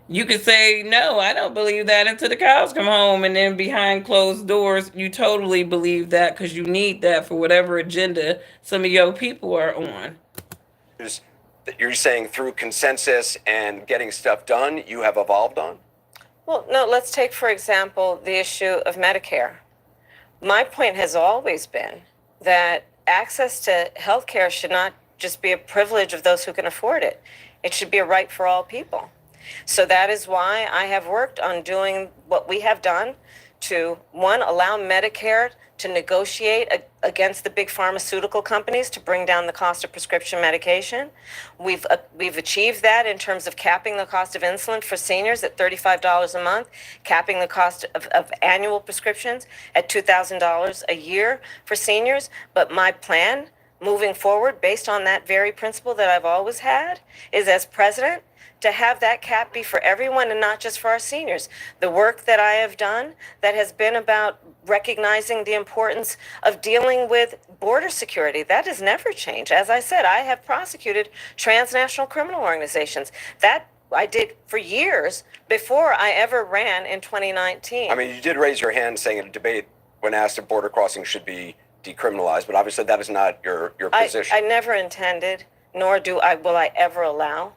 You could say, no, I don't believe that until the cows come home, and then behind closed doors, you totally believe that because you need that for whatever agenda some of your people are on. that you're saying through consensus and getting stuff done, you have evolved on? Well, no, let's take, for example, the issue of Medicare. My point has always been that access to health care should not just be a privilege of those who can afford it. It should be a right for all people. So that is why I have worked on doing what we have done to, one, allow Medicare to negotiate against the big pharmaceutical companies to bring down the cost of prescription medication. We've achieved that in terms of capping the cost of insulin for seniors at $35 a month, capping the cost of annual prescriptions at $2,000 a year for seniors. But my plan moving forward, based on that very principle that I've always had, is as president, to have that cap be for everyone and not just for our seniors. The work that I have done that has been about recognizing the importance of dealing with border security, that has never changed. As I said, I have prosecuted transnational criminal organizations. That I did for years before I ever ran in 2019. I mean, you did raise your hand saying in a debate when asked if border crossing should be decriminalized, but obviously that is not your position. I never intended, nor will I ever allow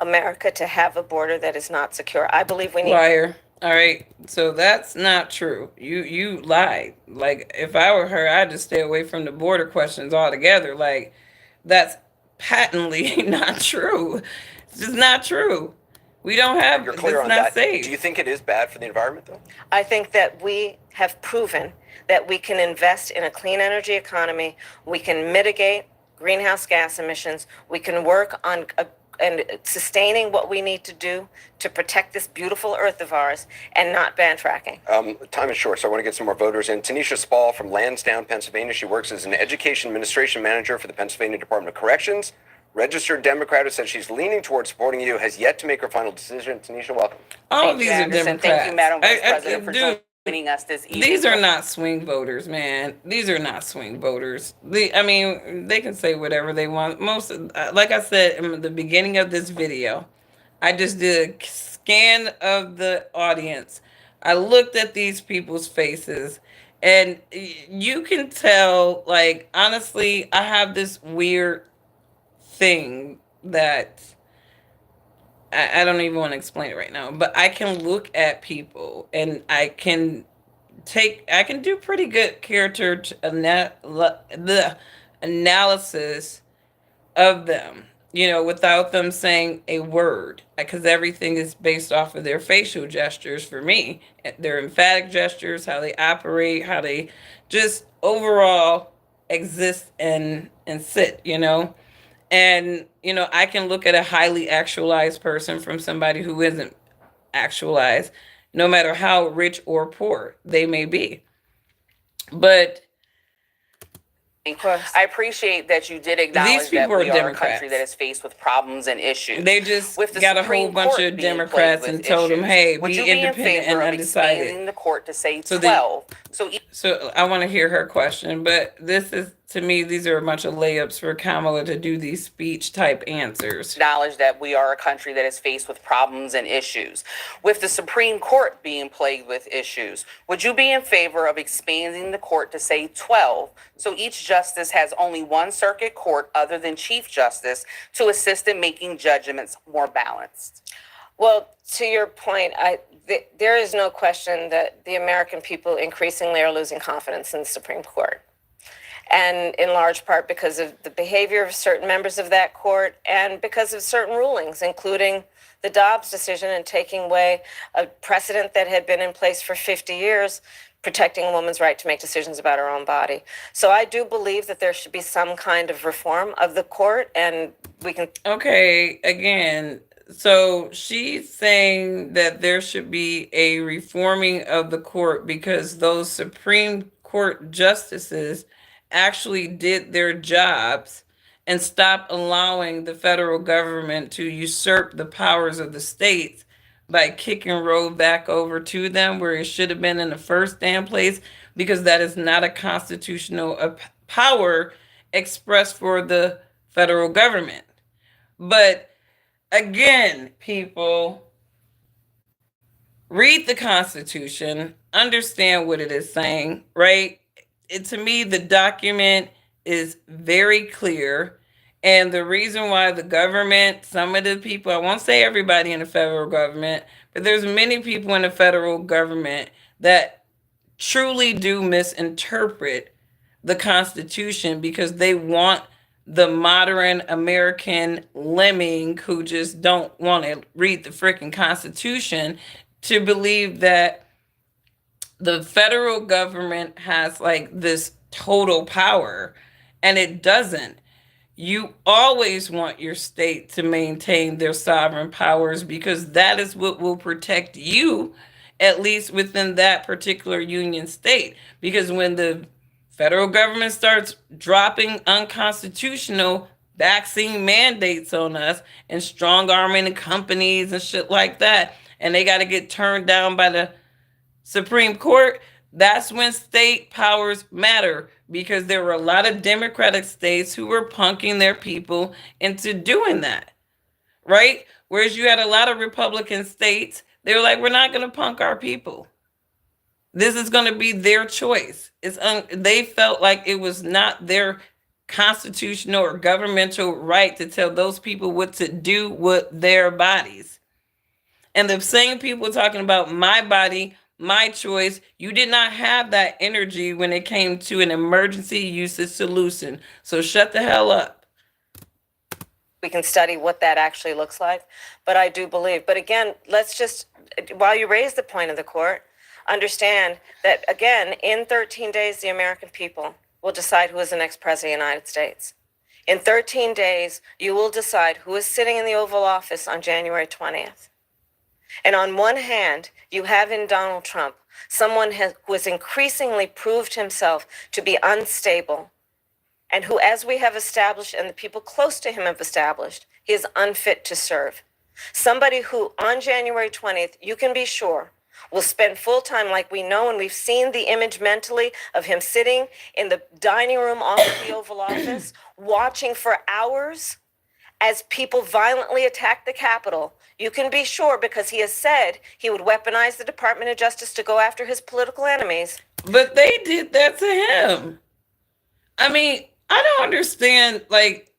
America to have a border that is not secure. I believe we need. Liar. All right, so that's not true. You lied. Like, if I were her, I'd just stay away from the border questions altogether. Like, that's patently not true. It's just not true. We don't have. You're clear it's on not that. safe. Do you think it is bad for the environment, though? I think that we have proven that we can invest in a clean energy economy. We can mitigate greenhouse gas emissions. We can work on and sustaining what we need to do to protect this beautiful earth of ours and not ban fracking. Time is short, so I want to get some more voters in. Tanisha Spall from Lansdowne, Pennsylvania. She works as an education administration manager for the Pennsylvania Department of Corrections. Registered Democrat who says she's leaning towards supporting you, has yet to make her final decision. Tanisha, welcome. All of these are Anderson. Democrats. Thank you, Madam Vice President, for dude, joining us this evening. these are not swing voters, man. These are not swing voters. I mean, they can say whatever they want. Like I said in the beginning of this video, I just did a scan of the audience. I looked at these people's faces, and you can tell, like, honestly, I have this weird thing that I don't even want to explain it right now, but I can look at people and I can do pretty good character the analysis of them, without them saying a word, because everything is based off of their facial gestures for me, their emphatic gestures, how they operate, how they just overall exist and sit, and I can look at a highly actualized person from somebody who isn't actualized, no matter how rich or poor they may be. But I appreciate that you did acknowledge that we are a country that is faced with problems and issues. They just With the got a Supreme whole bunch Court of being Democrats plagued and with told them, issues, hey, would be you be in independent favor and of undecided. expanding the court to say So 12? So I want to hear her question, but this is, to me, these are a bunch of layups for Kamala to do these speech type answers. Acknowledge that we are a country that is faced with problems and issues. With the Supreme Court being plagued with issues, would you be in favor of expanding the court to say 12, so each justice has only one circuit court other than Chief Justice to assist in making judgments more balanced? Well, to your point, there is no question that the American people increasingly are losing confidence in the Supreme Court. And in large part because of the behavior of certain members of that court and because of certain rulings, including the Dobbs decision and taking away a precedent that had been in place for 50 years, protecting a woman's right to make decisions about her own body. So I do believe that there should be some kind of reform of the court, and we can. Okay, again, so she's saying that there should be a reforming of the court because those Supreme Court justices actually did their jobs and stopped allowing the federal government to usurp the powers of the states by kicking Roe back over to them where it should have been in the first damn place, because that is not a constitutional power expressed for the federal government. But again, people, read the Constitution, understand what it is saying, right? To me, the document is very clear. And the reason why the government, some of the people, I won't say everybody in the federal government, but there's many people in the federal government that truly do misinterpret the Constitution because they want the modern American lemming who just don't want to read the freaking Constitution to believe that the federal government has like this total power, and it doesn't. You always want your state to maintain their sovereign powers because that is what will protect you, at least within that particular union state. Because when the federal government starts dropping unconstitutional vaccine mandates on us and strong arming companies and shit like that, and they got to get turned down by the Supreme Court, that's when state powers matter because there were a lot of Democratic states who were punking their people into doing that, right? Whereas you had a lot of Republican states, they were like, we're not going to punk our people. This is going to be their choice. They felt like it was not their constitutional or governmental right to tell those people what to do with their bodies. And the same people talking about my body, my choice, you did not have that energy when it came to an emergency usage solution. So shut the hell up. We can study what that actually looks like. But I do believe, but again, let's just, while you raise the point of the court, understand that, again, in 13 days, the American people will decide who is the next president of the United States. In 13 days, you will decide who is sitting in the Oval Office on January 20th. And on one hand, you have in Donald Trump someone who has increasingly proved himself to be unstable, and who, as we have established and the people close to him have established, he is unfit to serve. Somebody who, on January 20th, you can be sure, will spend full time, like we know, and we've seen the image mentally of him sitting in the dining room off of the Oval Office, watching for hours as people violently attack the Capitol. You can be sure, because he has said he would weaponize the Department of Justice to go after his political enemies. But they did that to him. I mean, I don't understand. Like,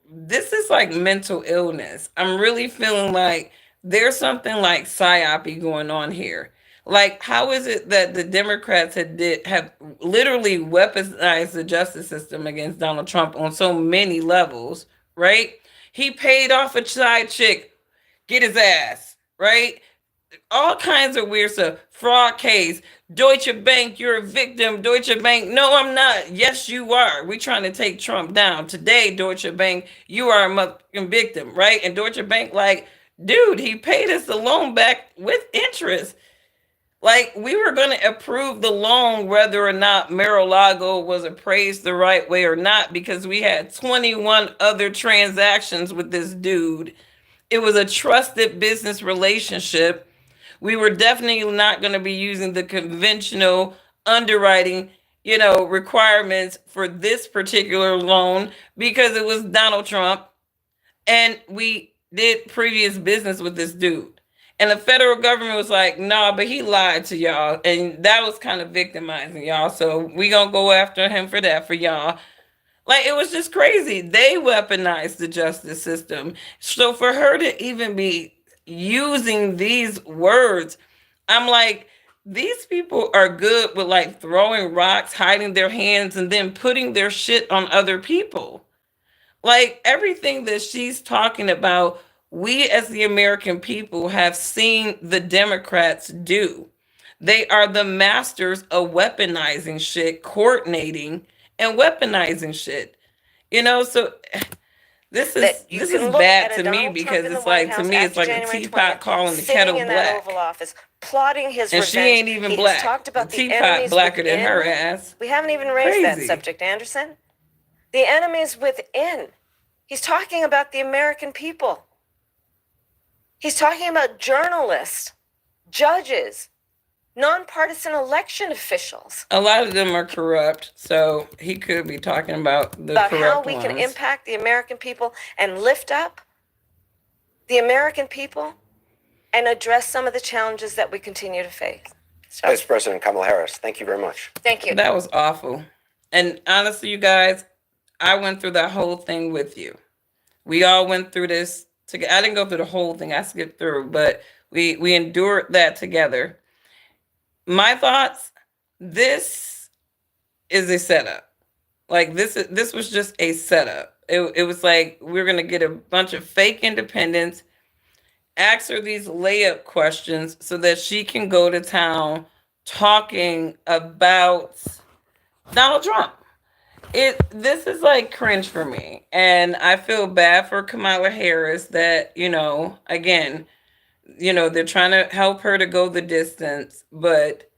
this is like mental illness. I'm really feeling like there's something like psyopy going on here. Like, how is it that the Democrats have literally weaponized the justice system against Donald Trump on so many levels, right? He paid off a side chick, get his ass, right? All kinds of weird stuff. Fraud case. Deutsche Bank, you're a victim. Deutsche Bank, no, I'm not. Yes, you are. We trying to take Trump down. Today, Deutsche Bank, you are a motherfucking victim, right? And Deutsche Bank, like, dude, he paid us the loan back with interest. Like, we were going to approve the loan whether or not Mar-a-Lago was appraised the right way or not, because we had 21 other transactions with this dude. It was a trusted business relationship. We were definitely not going to be using the conventional underwriting, requirements for this particular loan because it was Donald Trump. And we did previous business with this dude. And the federal government was like, nah, but he lied to y'all. And that was kind of victimizing y'all. So we going to go after him for that for y'all. Like, it was just crazy. They weaponized the justice system. So for her to even be using these words, I'm like, these people are good with like throwing rocks, hiding their hands, and then putting their shit on other people. Like, everything that she's talking about, we as the American people have seen the Democrats do. They are the masters of weaponizing shit, coordinating and weaponizing shit. So this is bad to me because it's like, to me, it's like a teapot calling the kettle black. Oval Office, plotting his And revenge. she ain't even He black. has talked about The the teapot enemies blacker than within. her ass. We haven't even raised that Crazy. subject, Anderson. The enemies within. He's talking about the American people. He's talking about journalists, judges, nonpartisan election officials. A lot of them are corrupt, so he could be talking about the About corrupt how we ones. can impact the American people and lift up the American people and address some of the challenges that we continue to face. So, Vice President Kamala Harris, thank you very much. thank you. That was awful. And honestly, you guys, I went through that whole thing with you. We all went through this together. I didn't go through the whole thing. I skipped through, but we endured that together. My thoughts, this is a setup. Like this was just a setup. It was like we're gonna get a bunch of fake independents, ask her these layup questions so that she can go to town talking about Donald Trump. This is like cringe for me. And I feel bad for Kamala Harris that, again, they're trying to help her to go the distance, but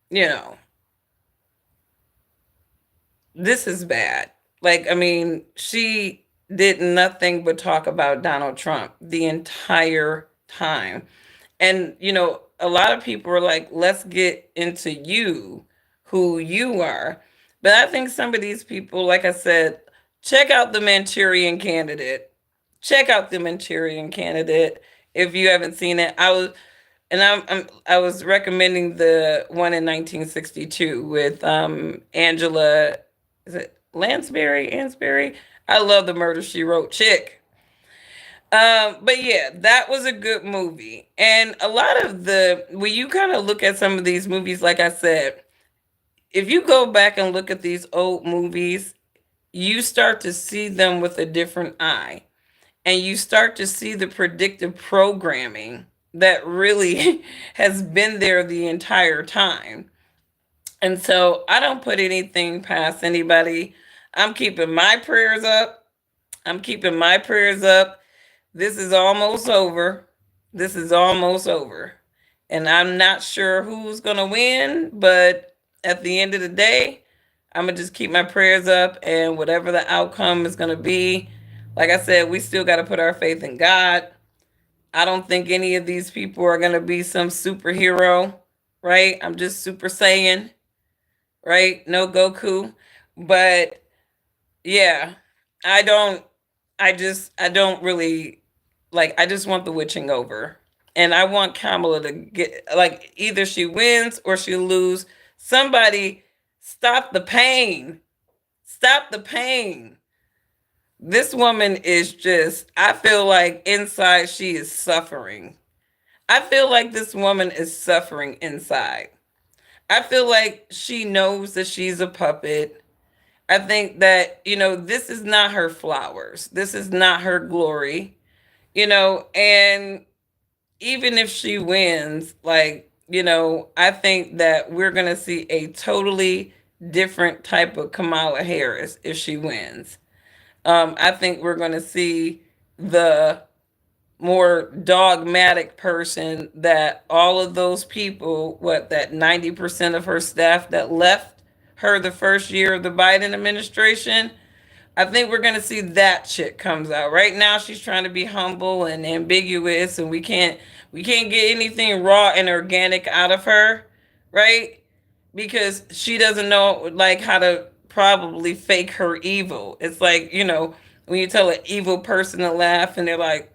you know, this is bad. Like, I mean, she did nothing but talk about Donald Trump the entire time. And, a lot of people are like, let's get into you, who you are. But I think some of these people, like I said, check out the Manchurian Candidate. Check out the Manchurian Candidate if you haven't seen it. I was recommending the one in 1962 with Angela, is it Lansbury? Ansbury? I love the Murder She Wrote chick. But yeah, that was a good movie. And a lot of when you kind of look at some of these movies, like I said, if you go back and look at these old movies, you start to see them with a different eye. And you start to see the predictive programming that really has been there the entire time. And so I don't put anything past anybody. I'm keeping my prayers up. I'm keeping my prayers up. This is almost over. This is almost over. And I'm not sure who's going to win, but at the end of the day, I'm going to just keep my prayers up, and whatever the outcome is going to be, like I said, we still got to put our faith in God. I don't think any of these people are going to be some superhero, right? I'm just Super Saiyan, right? No Goku. But yeah, I don't, I don't really like, I just want the witching over. And I want Kamala to get, like, either she wins or she lose. Somebody stop the pain. Stop the pain. This woman is just, I feel like inside she is suffering. I feel like this woman is suffering inside. I feel like she knows that she's a puppet. I think that, this is not her flowers. This is not her glory, and even if she wins, like, I think that we're going to see a totally different type of Kamala Harris if she wins. I think we're going to see the more dogmatic person that all of those people, that 90% of her staff that left her the first year of the Biden administration, I think we're going to see that chick comes out. Right now she's trying to be humble and ambiguous, and we can't get anything raw and organic out of her, right? Because she doesn't know, like, how to probably fake her evil. It's like, when you tell an evil person to laugh and they're like,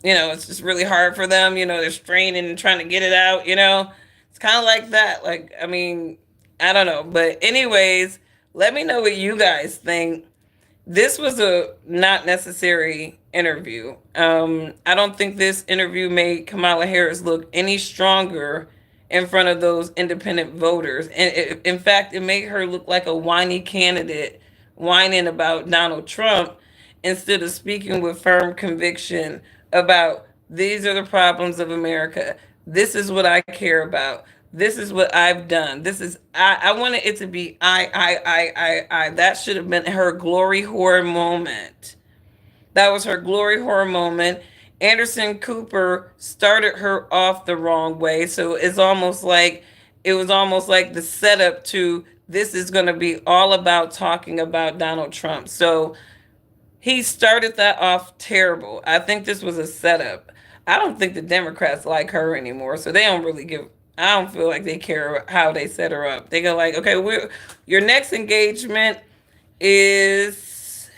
it's just really hard for them, they're straining and trying to get it out. It's kind of like that. Like, I mean, I don't know. But anyways, let me know what you guys think. This was a not necessary interview. I don't think this interview made Kamala Harris look any stronger in front of those independent voters. And in fact, it made her look like a whiny candidate whining about Donald Trump instead of speaking with firm conviction about, these are the problems of America. This is what I care about. This is what I've done. I wanted it to be I. That should have been her glory horror moment. That was her glory horror moment. Anderson Cooper started her off the wrong way. So it was almost like the setup to, this is going to be all about talking about Donald Trump. So he started that off terrible. I think this was a setup. I don't think the Democrats like her anymore, so they don't really give. I don't feel like they care how they set her up. They go like, okay, your next engagement is,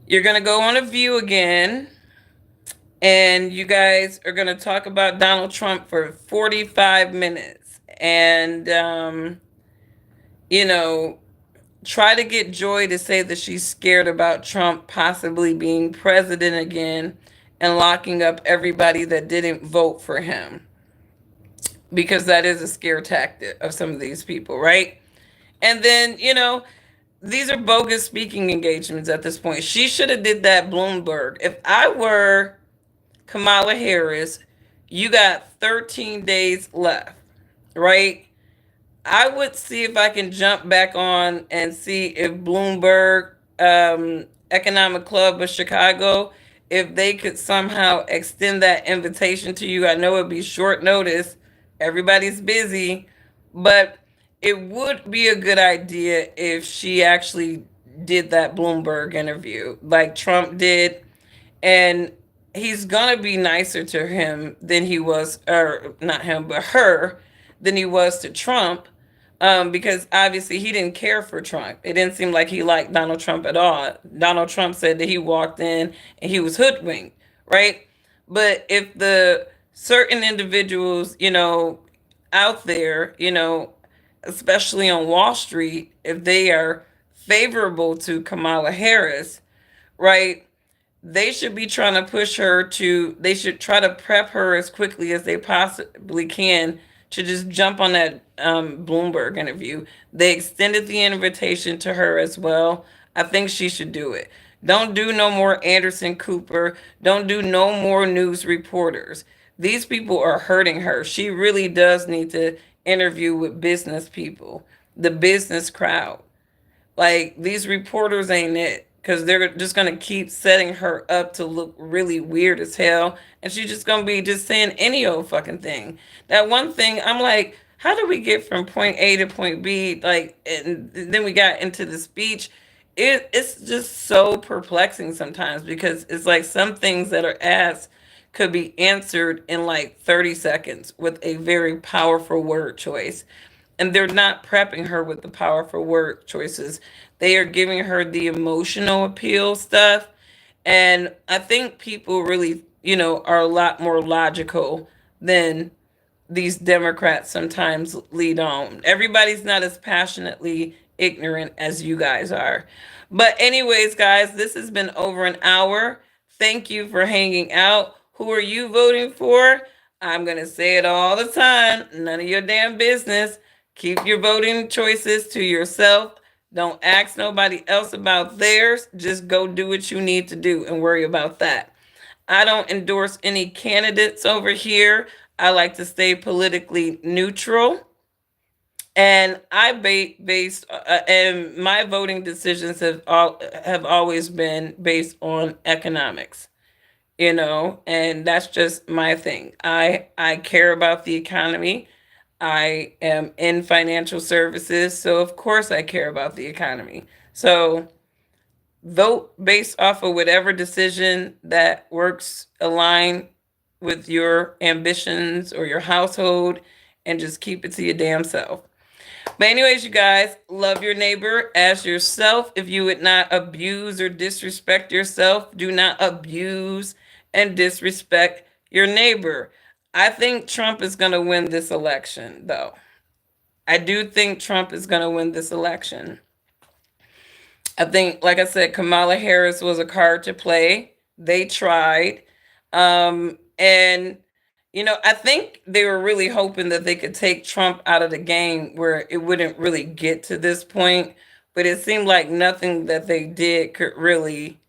you're gonna go on a View again, and you guys are gonna talk about Donald Trump for 45 minutes, and you know try to get Joy to say that she's scared about Trump possibly being president again and locking up everybody that didn't vote for him, because that is a scare tactic of some of these people, right? And then, these are bogus speaking engagements at this point. She should have did that Bloomberg. If I were Kamala Harris, you got 13 days left, right? I would see if I can jump back on and see if Bloomberg, Economic Club of Chicago, if they could somehow extend that invitation to you. I know it'd be short notice. Everybody's busy, but it would be a good idea if she actually did that Bloomberg interview like Trump did. And he's gonna be nicer to him than he was, or not him, but her, than he was to Trump, because obviously he didn't care for Trump. It didn't seem like he liked Donald Trump at all. Donald Trump said that he walked in and he was hoodwinked, right? But if the certain individuals, out there, especially on Wall Street, if they are favorable to Kamala Harris, right? They should be trying to push her to, they should try to prep her as quickly as they possibly can to just jump on that Bloomberg interview. They extended the invitation to her as well. I think she should do it. Don't do no more Anderson Cooper. Don't do no more news reporters. These people are hurting her. She really does need to interview with business people, the business crowd. Like, these reporters ain't it, because they're just gonna keep setting her up to look really weird as hell, and she's just gonna be just saying any old fucking thing. That one thing, I'm like, how do we get from point A to point B? Like, and then we got into the speech. It's just so perplexing sometimes, because it's like some things that are asked could be answered in like 30 seconds with a very powerful word choice, and they're not prepping her with the powerful word choices. They are giving her the emotional appeal stuff. And I think people really, are a lot more logical than these Democrats sometimes lead on. Everybody's not as passionately ignorant as you guys are. But, anyways, guys, this has been over an hour. Thank you for hanging out. Who are you voting for? I'm going to say it all the time. None of your damn business. Keep your voting choices to yourself. Don't ask nobody else about theirs. Just go do what you need to do and worry about that. I don't endorse any candidates over here. I like to stay politically neutral. And I based and my voting decisions have always been based on economics, and that's just my thing. I care about the economy. I am in financial services, so of course I care about the economy. So vote based off of whatever decision that works align with your ambitions or your household, and just keep it to your damn self. But anyways, you guys, love your neighbor as yourself. If you would not abuse or disrespect yourself, do not abuse and disrespect your neighbor. I think Trump is going to win this election, though. I do think Trump is going to win this election. I think, like I said, Kamala Harris was a card to play. They tried. And, I think they were really hoping that they could take Trump out of the game where it wouldn't really get to this point. But it seemed like nothing that they did could really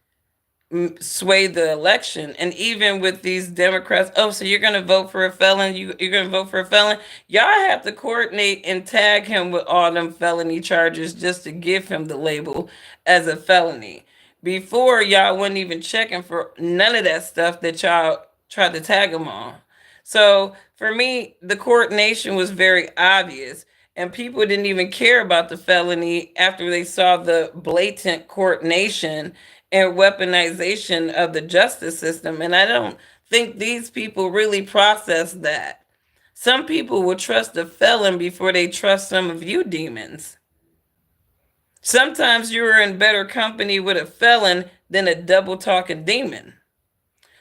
sway the election. And even with these Democrats, oh, so you're going to vote for a felon? You're going to vote for a felon? Y'all have to coordinate and tag him with all them felony charges just to give him the label as a felony. Before, y'all wasn't even checking for none of that stuff that y'all tried to tag him on. So for me, the coordination was very obvious. And people didn't even care about the felony after they saw the blatant coordination and weaponization of the justice system. And I don't think these people really process that. Some people will trust a felon before they trust some of you demons. Sometimes you're in better company with a felon than a double talking demon.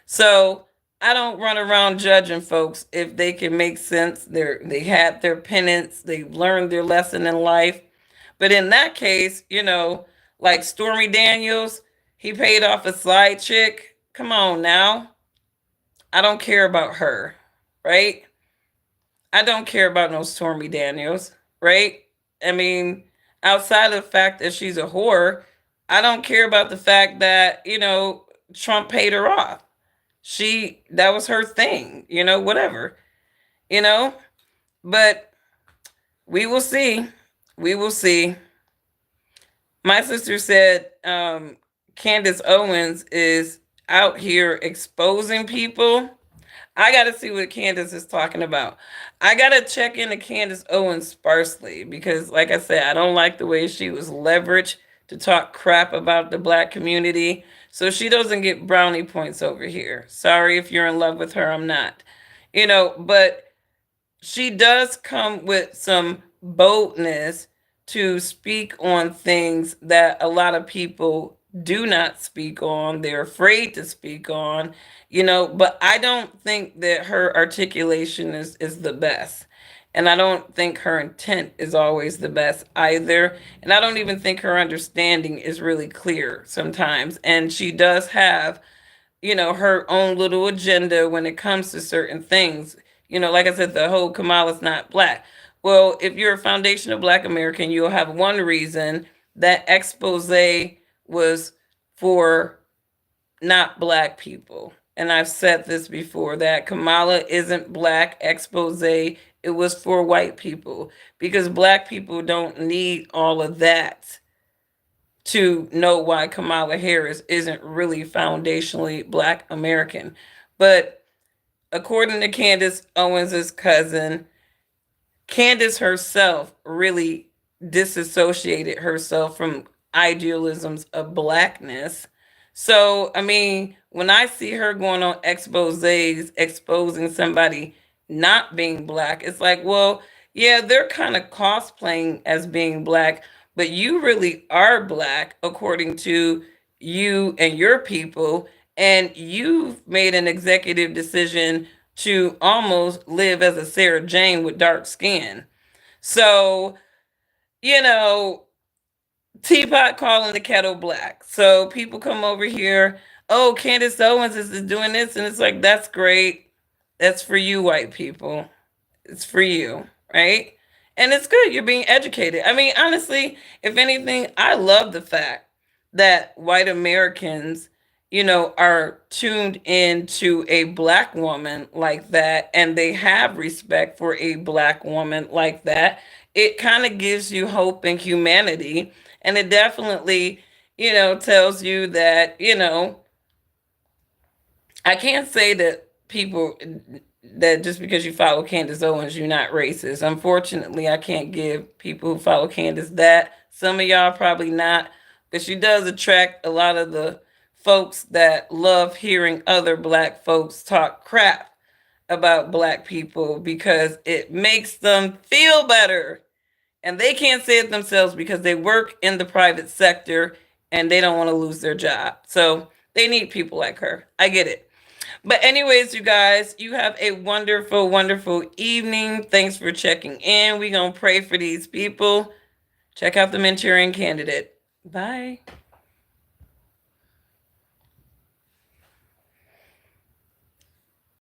So I don't run around judging folks if they can make sense. They had their penance, they learned their lesson in life. But in that case, like Stormy Daniels, he paid off a side chick. Come on now. I don't care about her, right? I don't care about no Stormy Daniels, right? I mean, outside of the fact that she's a whore, I don't care about the fact that, Trump paid her off. That was her thing, whatever, you know? But we will see. We will see. My sister said Candace Owens is out here exposing people. I got to see what Candace is talking about. I got to check into Candace Owens sparsely because, like I said, I don't like the way she was leveraged to talk crap about the black community. So she doesn't get brownie points over here. Sorry if you're in love with her, I'm not. But she does come with some boldness to speak on things that a lot of people do not speak on. They're afraid to speak on, but I don't think that her articulation is the best. And I don't think her intent is always the best either. And I don't even think her understanding is really clear sometimes. And she does have her own little agenda when it comes to certain things. Like I said, the whole Kamala's not black. Well, if you're a foundational black American, you'll have one reason that expose was for not black people. And I've said this before that Kamala isn't black expose. It was for white people because black people don't need all of that to know why Kamala Harris isn't really foundationally black American. But according to Candace Owens' cousin, Candace herself really disassociated herself from idealisms of blackness. So, I mean, when I see her going on exposés exposing somebody not being black, it's like, well, yeah, they're kind of cosplaying as being black, but you really are black according to you and your people. And you've made an executive decision to almost live as a Sarah Jane with dark skin. So, you know, Teapot calling the kettle black. So people come over here, oh, Candace Owens is doing this. And it's like, that's great. That's for you, white people. It's for you, right? And it's good. You're being educated. I mean, honestly, if anything, I love the fact that white Americans, are tuned into a black woman like that and they have respect for a black woman like that. It kind of gives you hope and humanity. And it definitely, tells you that, I can't say that people that just because you follow Candace Owens, you're not racist. Unfortunately, I can't give people who follow Candace that. Some of y'all probably not, but she does attract a lot of the folks that love hearing other black folks talk crap about black people because it makes them feel better. And they can't say it themselves because they work in the private sector and they don't want to lose their job. So they need people like her. I get it. But anyways, you guys, you have a wonderful, wonderful evening. Thanks for checking in. We're going to pray for these people. Check out the Manchurian Candidate. Bye.